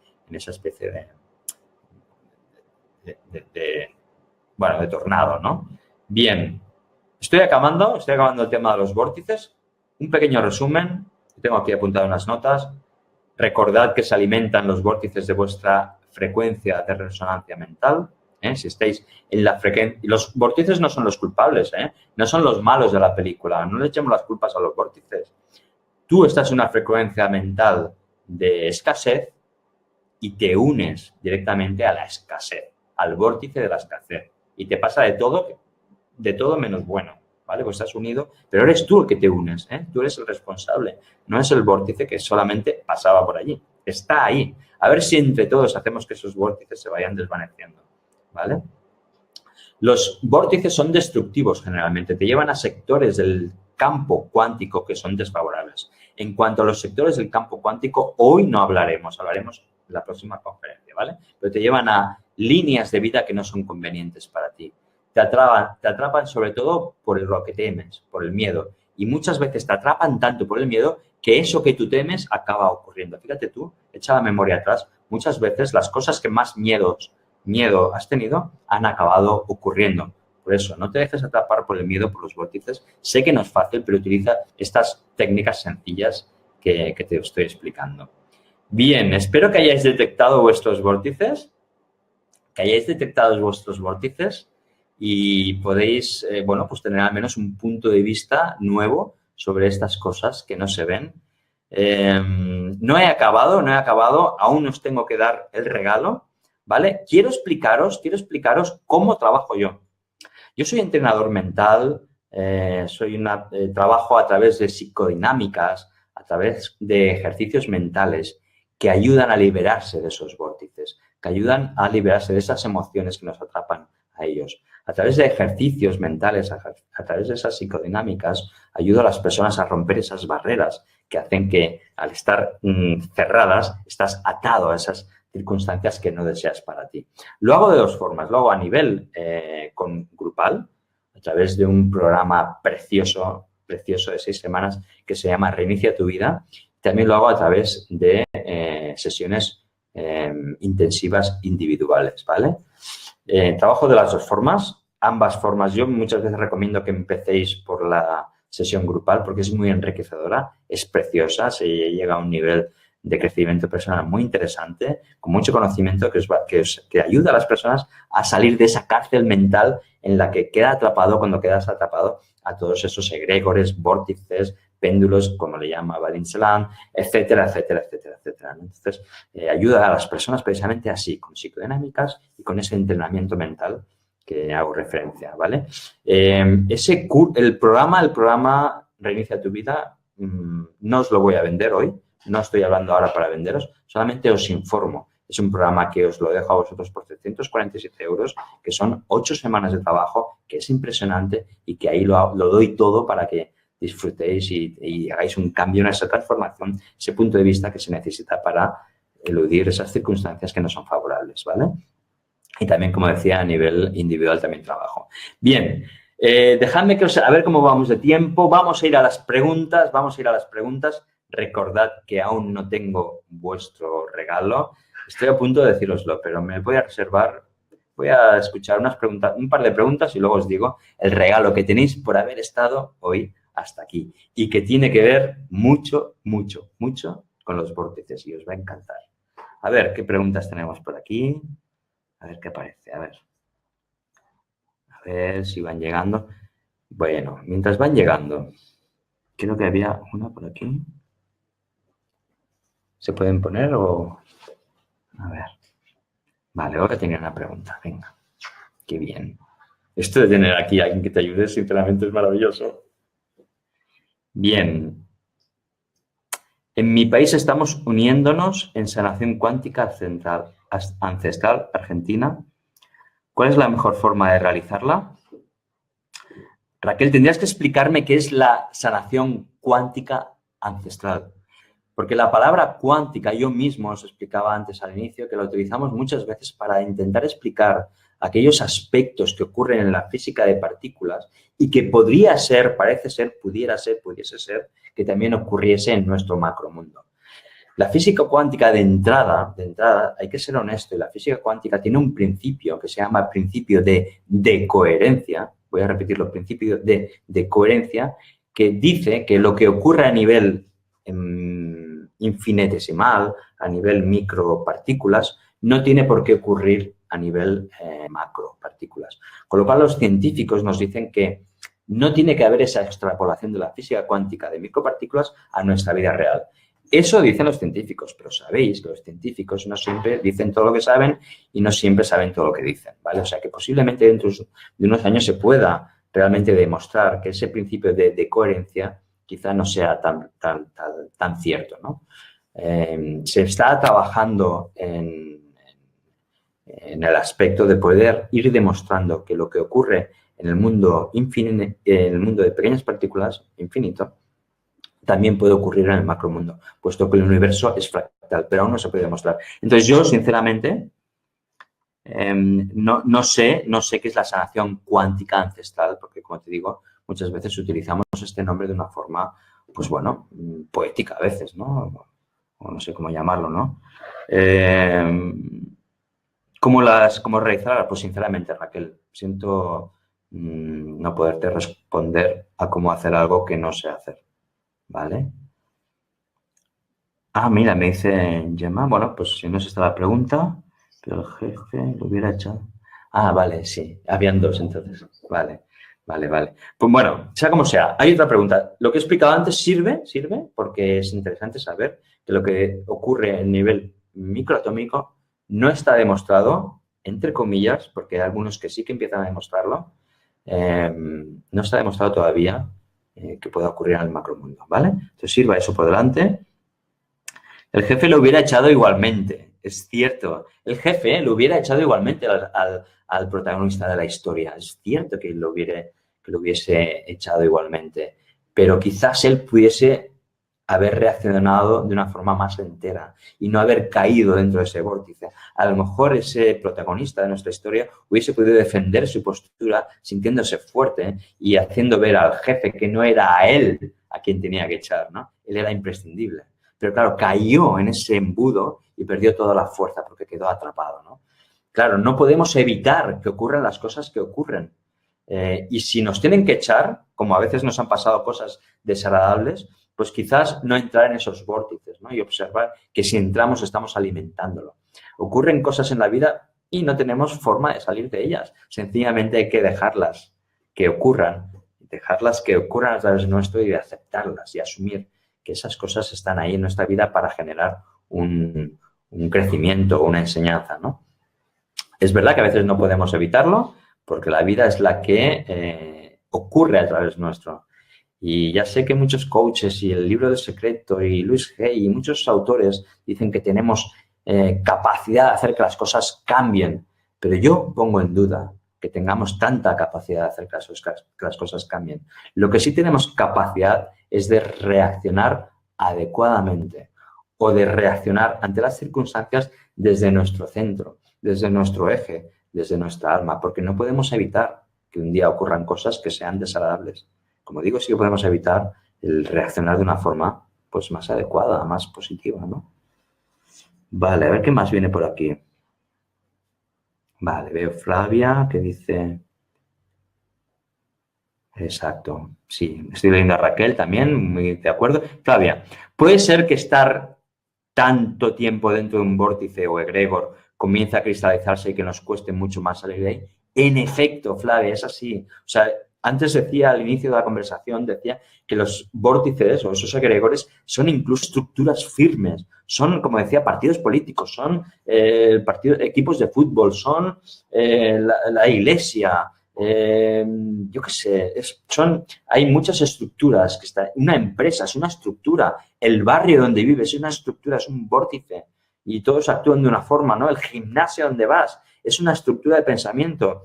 tornado, ¿no? Bien, estoy acabando el tema de los vórtices. Un pequeño resumen, tengo aquí apuntado unas notas. Recordad que se alimentan los vórtices de vuestra frecuencia de resonancia mental. Si estáis en la frecuencia... Y los vórtices no son los culpables, no son los malos de la película. No le echemos las culpas a los vórtices. Tú estás en una frecuencia mental de escasez y te unes directamente a la escasez, al vórtice de la escasez. Y te pasa de todo menos bueno, ¿vale? Pues estás unido, pero eres tú el que te unes, Tú eres el responsable, no es el vórtice que solamente pasaba por allí. está ahí. A ver si entre todos hacemos que esos vórtices se vayan desvaneciendo, ¿vale? Los vórtices son destructivos generalmente, te llevan a sectores del campo cuántico que son desfavorables. En cuanto a los sectores del campo cuántico, hoy no hablaremos en la próxima conferencia, ¿vale? Pero te llevan a líneas de vida que no son convenientes para ti. Te atrapan sobre todo por lo que temes, por el miedo. Y muchas veces te atrapan tanto por el miedo que eso que tú temes acaba ocurriendo. Fíjate tú, echa la memoria atrás, muchas veces las cosas que más miedo has tenido han acabado ocurriendo. Por eso, no te dejes atrapar por el miedo, por los vórtices. Sé que no es fácil, pero utiliza estas técnicas sencillas que te estoy explicando. Bien, espero que hayáis detectado vuestros vórtices, y podéis, bueno, pues tener al menos un punto de vista nuevo sobre estas cosas que no se ven. No he acabado, aún os tengo que dar el regalo, ¿vale? Quiero explicaros cómo trabajo yo. Yo soy entrenador mental, trabajo a través de psicodinámicas, a través de ejercicios mentales que ayudan a liberarse de esos vórtices, que ayudan a liberarse de esas emociones que nos atrapan a ellos. A través de ejercicios mentales, a través de esas psicodinámicas, ayudo a las personas a romper esas barreras que hacen que al estar cerradas, estás atado a esas circunstancias que no deseas para ti. Lo hago de dos formas. Lo hago a nivel grupal, a través de un programa precioso de 6 semanas que se llama Reinicia tu vida. También lo hago a través de sesiones intensivas individuales, ¿vale? Trabajo de las dos formas, ambas formas. Yo muchas veces recomiendo que empecéis por la sesión grupal porque es muy enriquecedora, es preciosa, se llega a un nivel de crecimiento personal muy interesante, con mucho conocimiento que ayuda a las personas a salir de esa cárcel mental en la que cuando quedas atrapado a todos esos egregores, vórtices, péndulos, como le llama Vadim Selam, etcétera, etcétera, etcétera, etcétera. Entonces, ayuda a las personas precisamente así, con psicodinámicas y con ese entrenamiento mental que hago referencia, ¿vale? El programa Reinicia tu vida no os lo voy a vender hoy, no estoy hablando ahora para venderos, solamente os informo. Es un programa que os lo dejo a vosotros por 347 euros, que son 8 semanas de trabajo, que es impresionante y que ahí lo doy todo para que disfrutéis y hagáis un cambio en esa transformación, ese punto de vista que se necesita para eludir esas circunstancias que no son favorables, ¿vale? Y también, como decía, a nivel individual también trabajo. Bien, dejadme a ver cómo vamos de tiempo. Vamos a ir a las preguntas. Recordad que aún no tengo vuestro regalo. Estoy a punto de decíroslo, pero me voy a reservar. Voy a escuchar un par de preguntas y luego os digo el regalo que tenéis por haber estado hoy hasta aquí y que tiene que ver mucho, mucho, mucho con los vórtices y os va a encantar. A ver, ¿qué preguntas tenemos por aquí? A ver qué aparece, a ver si van llegando. Bueno, mientras van llegando, creo que había una por aquí. ¿Se pueden poner o...? A ver. Vale, ahora tenía una pregunta, venga. Qué bien. Esto de tener aquí a alguien que te ayude, sinceramente, es maravilloso. Bien. En mi país estamos uniéndonos en sanación cuántica ancestral argentina. ¿Cuál es la mejor forma de realizarla? Raquel, tendrías que explicarme qué es la sanación cuántica ancestral. Porque la palabra cuántica, yo mismo os explicaba antes al inicio, que la utilizamos muchas veces para intentar explicar aquellos aspectos que ocurren en la física de partículas y que podría ser, parece ser, pudiese ser, que también ocurriese en nuestro macromundo. La física cuántica de entrada, hay que ser honesto, y la física cuántica tiene un principio que se llama principio de coherencia, voy a repetirlo, principio de coherencia, que dice que lo que ocurre a nivel infinitesimal, a nivel micropartículas, no tiene por qué ocurrir a nivel macropartículas. Con lo cual, los científicos nos dicen que no tiene que haber esa extrapolación de la física cuántica de micropartículas a nuestra vida real. Eso dicen los científicos, pero sabéis que los científicos no siempre dicen todo lo que saben y no siempre saben todo lo que dicen, ¿vale? O sea, que posiblemente dentro de unos años se pueda realmente demostrar que ese principio de coherencia quizá no sea tan cierto, ¿no? Se está trabajando en el aspecto de poder ir demostrando que lo que ocurre en el mundo infinito, en el mundo de pequeñas partículas, infinito, también puede ocurrir en el macromundo, puesto que el universo es fractal, pero aún no se puede demostrar. Entonces, yo, sinceramente, no sé qué es la sanación cuántica ancestral, porque, como te digo, muchas veces utilizamos este nombre de una forma, pues bueno, poética a veces, ¿no? O no sé cómo llamarlo, ¿no? ¿Cómo realizarla? Pues sinceramente, Raquel, siento no poderte responder a cómo hacer algo que no sé hacer, ¿vale? Ah, mira, me dice Gemma, bueno, pues si no es esta la pregunta, pero el jefe lo hubiera echado. Ah, vale, sí, habían dos entonces, vale, vale. Pues bueno, sea como sea, hay otra pregunta. Lo que he explicado antes sirve, porque es interesante saber que lo que ocurre en nivel microatómico no está demostrado, entre comillas, porque hay algunos que sí que empiezan a demostrarlo, no está demostrado todavía que pueda ocurrir en el macromundo, ¿vale? Entonces sirva eso por delante. El jefe lo hubiera echado igualmente, es cierto. El jefe lo hubiera echado igualmente al protagonista de la historia. Es cierto que lo hubiese echado igualmente. Pero quizás él pudiese haber reaccionado de una forma más entera y no haber caído dentro de ese vórtice. A lo mejor ese protagonista de nuestra historia hubiese podido defender su postura sintiéndose fuerte y haciendo ver al jefe que no era a él a quien tenía que echar, ¿no? Él era imprescindible. Pero claro, cayó en ese embudo y perdió toda la fuerza porque quedó atrapado, ¿no? Claro, no podemos evitar que ocurran las cosas que ocurren. Y si nos tienen que echar, como a veces nos han pasado cosas desagradables, pues quizás no entrar en esos vórtices, ¿no? Y observar que si entramos estamos alimentándolo. Ocurren cosas en la vida y no tenemos forma de salir de ellas. Sencillamente hay que dejarlas que ocurran a través nuestro y de aceptarlas y asumir que esas cosas están ahí en nuestra vida para generar un crecimiento o una enseñanza, ¿no? Es verdad que a veces no podemos evitarlo porque la vida es la que ocurre a través nuestro. Y ya sé que muchos coaches y el libro del secreto y Luis Hay y muchos autores dicen que tenemos capacidad de hacer que las cosas cambien, pero yo pongo en duda que tengamos tanta capacidad de hacer que las cosas cambien. Lo que sí tenemos capacidad es de reaccionar adecuadamente o de reaccionar ante las circunstancias desde nuestro centro, desde nuestro eje, desde nuestra alma, porque no podemos evitar que un día ocurran cosas que sean desagradables. Como digo, sí que podemos evitar el reaccionar de una forma pues más adecuada, más positiva, ¿no? Vale, a ver qué más viene por aquí. Vale, veo Flavia que dice... Exacto, sí, estoy leyendo a Raquel también, muy de acuerdo. Flavia, ¿puede ser que estar tanto tiempo dentro de un vórtice o egregor comienza a cristalizarse y que nos cueste mucho más salir de ahí? En efecto, Flavia, es así. O sea, antes decía al inicio de la conversación, decía que los vórtices o esos egregores son incluso estructuras firmes, son, como decía, partidos políticos, son equipos de fútbol, son la iglesia, yo qué sé, hay muchas estructuras que están, una empresa es una estructura, el barrio donde vives es una estructura, es un vórtice y todos actúan de una forma, ¿no? El gimnasio donde vas es una estructura de pensamiento.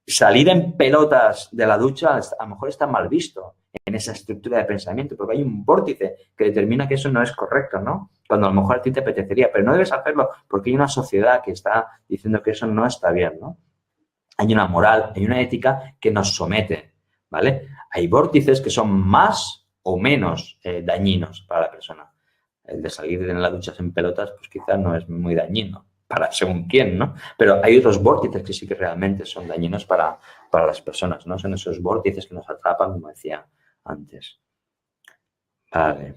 Salir en pelotas de la ducha a lo mejor está mal visto en esa estructura de pensamiento, porque hay un vórtice que determina que eso no es correcto, ¿no? Cuando a lo mejor a ti te apetecería, pero no debes hacerlo porque hay una sociedad que está diciendo que eso no está bien, ¿no? Hay una moral, hay una ética que nos somete, ¿vale? Hay vórtices que son más o menos dañinos para la persona. El de salir en la ducha en pelotas, pues quizás no es muy dañino, para según quién, ¿no? Pero hay otros vórtices que sí que realmente son dañinos para las personas, ¿no? Son esos vórtices que nos atrapan, como decía antes. Vale.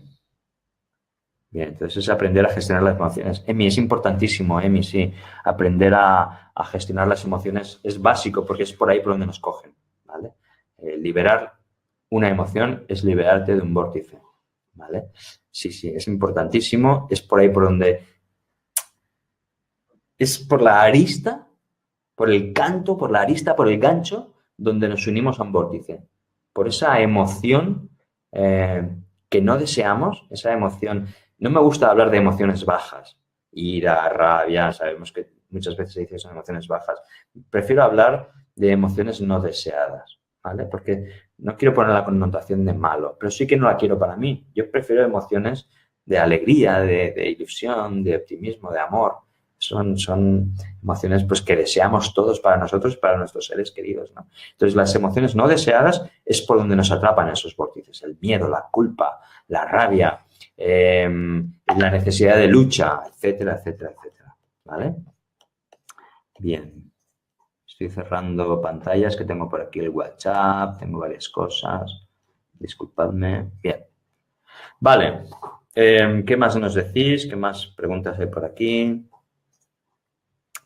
Bien, entonces es aprender a gestionar las emociones. Emi, es importantísimo, Emi, sí. Aprender a gestionar las emociones es básico porque es por ahí por donde nos cogen, ¿vale? Liberar una emoción es liberarte de un vórtice, ¿vale? Sí, es importantísimo. Es por ahí por donde... Es por la arista, por el canto, por la arista, por el gancho, donde nos unimos a un vórtice. Por esa emoción que no deseamos, esa emoción No me gusta hablar de emociones bajas, ira, rabia, sabemos que muchas veces se dice que son emociones bajas. Prefiero hablar de emociones no deseadas, ¿vale? Porque no quiero poner la connotación de malo, pero sí que no la quiero para mí. Yo prefiero emociones de alegría, de ilusión, de optimismo, de amor. Son emociones pues, que deseamos todos para nosotros y para nuestros seres queridos, ¿no? Entonces, las emociones no deseadas es por donde nos atrapan esos vórtices. El miedo, la culpa, la rabia, la necesidad de lucha, etcétera, etcétera, etcétera. ¿Vale? Bien. Estoy cerrando pantallas que tengo por aquí el WhatsApp, tengo varias cosas. Disculpadme. Bien. Vale. ¿Qué más nos decís? ¿Qué más preguntas hay por aquí?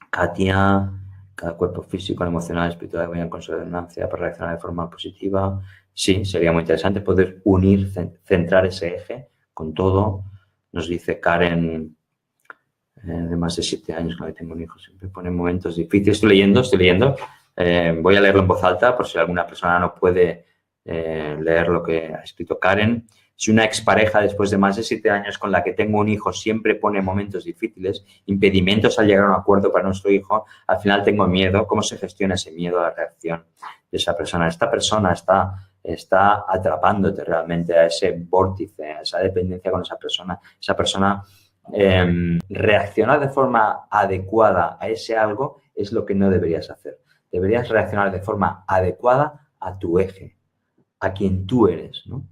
Katia, cada cuerpo físico, emocional, espiritual, vayan en consonancia para reaccionar de forma positiva. Sí, sería muy interesante poder unir, centrar ese eje con todo. Nos dice Karen, de más de 7 años, cuando tengo un hijo, siempre pone momentos difíciles. Estoy leyendo. Voy a leerlo en voz alta por si alguna persona no puede leer lo que ha escrito Karen. Si una expareja después de más de 7 años con la que tengo un hijo siempre pone momentos difíciles, impedimentos al llegar a un acuerdo para nuestro hijo, al final tengo miedo. ¿Cómo se gestiona ese miedo a la reacción de esa persona? Esta persona está atrapándote realmente a ese vórtice, a esa dependencia con esa persona. Esa persona reaccionar de forma adecuada a ese algo es lo que no deberías hacer. Deberías reaccionar de forma adecuada a tu eje, a quien tú eres, ¿no?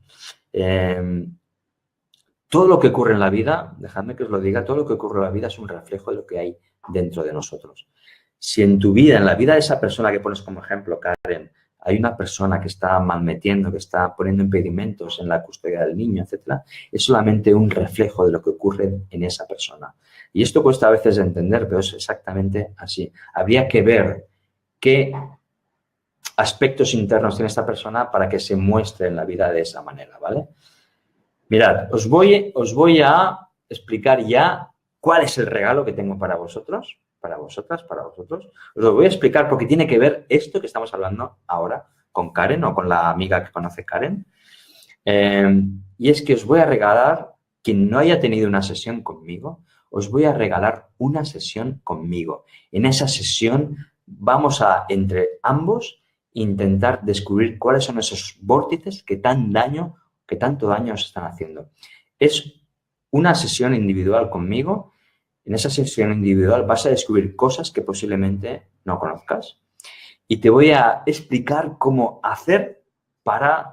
Todo lo que ocurre en la vida, dejadme que os lo diga, todo lo que ocurre en la vida es un reflejo de lo que hay dentro de nosotros. Si en tu vida, en la vida de esa persona que pones como ejemplo, Karen, hay una persona que está malmetiendo, que está poniendo impedimentos en la custodia del niño, etcétera, es solamente un reflejo de lo que ocurre en esa persona. Y esto cuesta a veces de entender, pero es exactamente así. Habría que ver qué aspectos internos tiene esta persona para que se muestre en la vida de esa manera, ¿vale? Mirad, os voy a explicar ya cuál es el regalo que tengo para vosotros, para vosotras, para vosotros. Os lo voy a explicar porque tiene que ver esto que estamos hablando ahora con Karen o con la amiga que conoce Karen. Y es que os voy a regalar, quien no haya tenido una sesión conmigo, os voy a regalar una sesión conmigo. En esa sesión vamos a, entre ambos, intentar descubrir cuáles son esos vórtices que tanto daño os están haciendo. Es una sesión individual conmigo. En esa sesión individual vas a descubrir cosas que posiblemente no conozcas y te voy a explicar cómo hacer para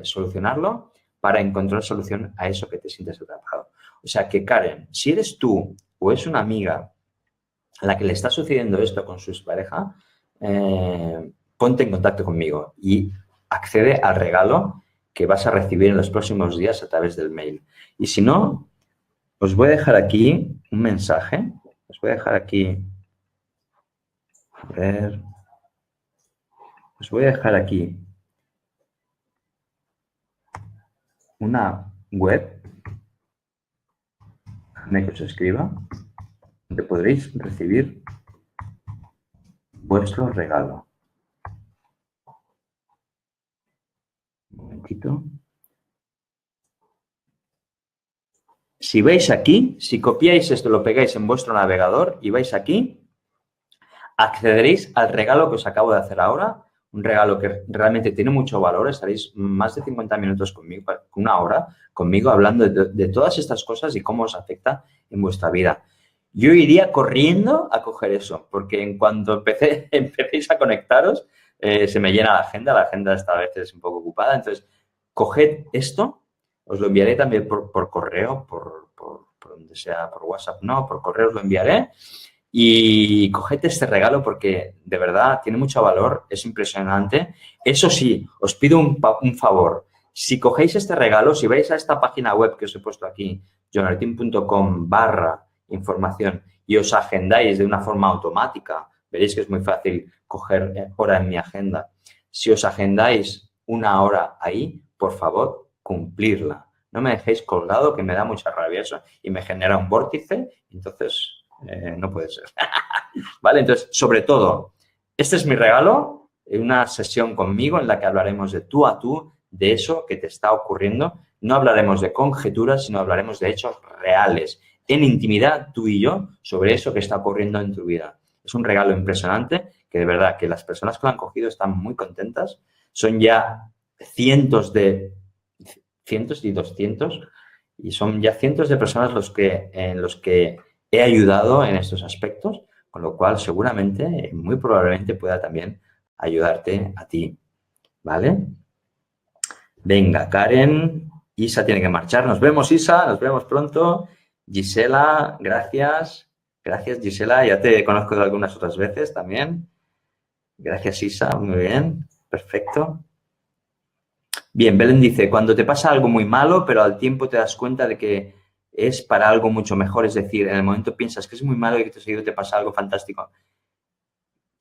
solucionarlo, para encontrar solución a eso que te sientes atrapado. O sea que, Karen, si eres tú o es una amiga a la que le está sucediendo esto con su pareja, ponte en contacto conmigo y accede al regalo que vas a recibir en los próximos días a través del mail. Y si no, os voy a dejar aquí un mensaje. Os voy a dejar aquí... A ver... Os voy a dejar aquí una web, déjame que os escriba, donde podréis recibir vuestro regalo. Un momentito. Si vais aquí, si copiáis esto, lo pegáis en vuestro navegador y vais aquí, accederéis al regalo que os acabo de hacer ahora, un regalo que realmente tiene mucho valor. Estaréis más de 50 minutos conmigo, una hora conmigo, hablando de todas estas cosas y cómo os afecta en vuestra vida. Yo iría corriendo a coger eso, porque en cuanto empecéis a conectaros, se me llena la agenda está a veces un poco ocupada, entonces coged esto, os lo enviaré también por correo, por donde sea, por WhatsApp, no, por correo os lo enviaré. Y coged este regalo porque de verdad tiene mucho valor, es impresionante. Eso sí, os pido un favor. Si cogéis este regalo, si vais a esta página web que os he puesto aquí, johnmartin.com/información y os agendáis de una forma automática, veréis que es muy fácil coger hora en mi agenda. Si os agendáis una hora ahí, por favor, cumplirla. No me dejéis colgado, que me da mucha rabia eso y me genera un vórtice. Entonces... no puede ser. ¿Vale? Entonces, sobre todo, este es mi regalo, una sesión conmigo en la que hablaremos de tú a tú, de eso que te está ocurriendo. no hablaremos de conjeturas, sino hablaremos de hechos reales, en intimidad, tú y yo, sobre eso que está ocurriendo en tu vida. Es un regalo impresionante que de verdad que las personas que lo han cogido están muy contentas. Son ya cientos y 200 y son ya cientos de personas en los que he ayudado en estos aspectos, con lo cual seguramente, muy probablemente pueda también ayudarte a ti, ¿vale? Venga, Karen, Isa tiene que marchar. Nos vemos, Isa, nos vemos pronto. Gisela, gracias. Gracias, Gisela. Ya te conozco de algunas otras veces también. Gracias, Isa. Muy bien. Perfecto. Bien, Belén dice, cuando te pasa algo muy malo, pero al tiempo te das cuenta de que es para algo mucho mejor. Es decir, en el momento piensas que es muy malo y que te seguido te pasa algo fantástico.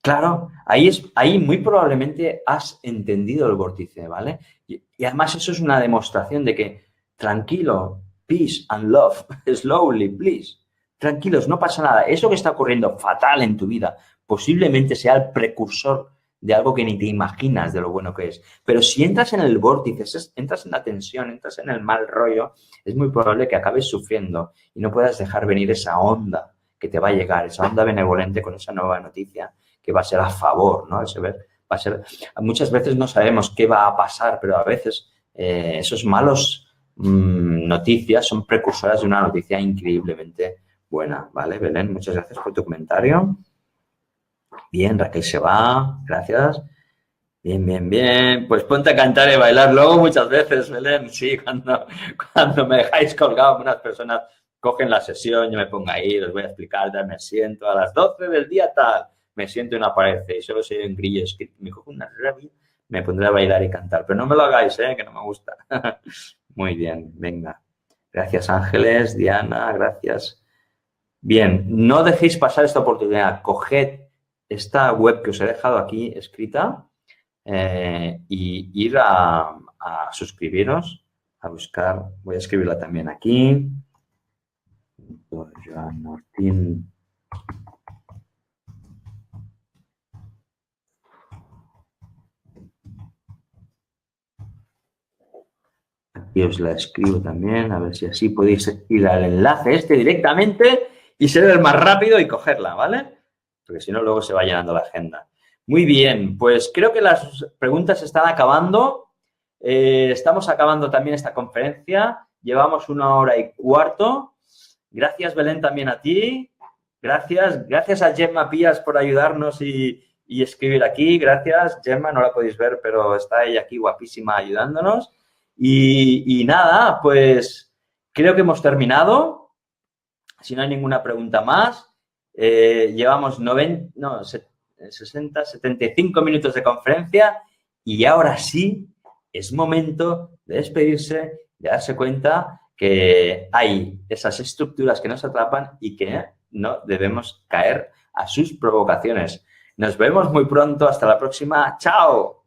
Claro, ahí muy probablemente has entendido el vórtice, ¿vale? Y además eso es una demostración de que tranquilo, peace and love, slowly, please. Tranquilos, no pasa nada. Eso que está ocurriendo fatal en tu vida posiblemente sea el precursor de algo que ni te imaginas de lo bueno que es. Pero si entras en el vórtice, entras en la tensión, entras en el mal rollo, es muy probable que acabes sufriendo y no puedas dejar venir esa onda que te va a llegar, esa onda benevolente con esa nueva noticia que va a ser a favor, ¿no? Muchas veces no sabemos qué va a pasar, pero a veces esos malos noticias son precursoras de una noticia increíblemente buena, ¿vale, Belén? Muchas gracias por tu comentario. Bien, Raquel se va, gracias. Bien, bien, bien. Pues ponte a cantar y bailar luego muchas veces, Belén. Sí, cuando me dejáis colgado, unas personas cogen la sesión, yo me pongo ahí, les voy a explicar, ya me siento a las 12 del día tal, me siento y no aparece y solo soy un grillo, es que me cojo una rabia, me pondré a bailar y cantar. Pero no me lo hagáis, que no me gusta. Muy bien, venga. Gracias, Ángeles, Diana, gracias. Bien, no dejéis pasar esta oportunidad. Coged esta web que os he dejado aquí escrita y ir a suscribiros, a buscar, voy a escribirla también aquí. Joan Martín. Aquí os la escribo también, a ver si así podéis ir al enlace directamente y ser el más rápido y cogerla, ¿vale? Porque si no, luego se va llenando la agenda. Muy bien, pues creo que las preguntas están acabando. Estamos acabando también esta conferencia. Llevamos 1 hora y cuarto. Gracias, Belén, también a ti. Gracias a Gemma Pías por ayudarnos y escribir aquí. Gracias, Gemma, no la podéis ver, pero está ella aquí guapísima ayudándonos. Y nada, pues creo que hemos terminado. Si no hay ninguna pregunta más, llevamos 60, 75 minutos de conferencia y ahora sí es momento de despedirse, de darse cuenta que hay esas estructuras que nos atrapan y que no debemos caer a sus provocaciones. Nos vemos muy pronto. Hasta la próxima. ¡Chao!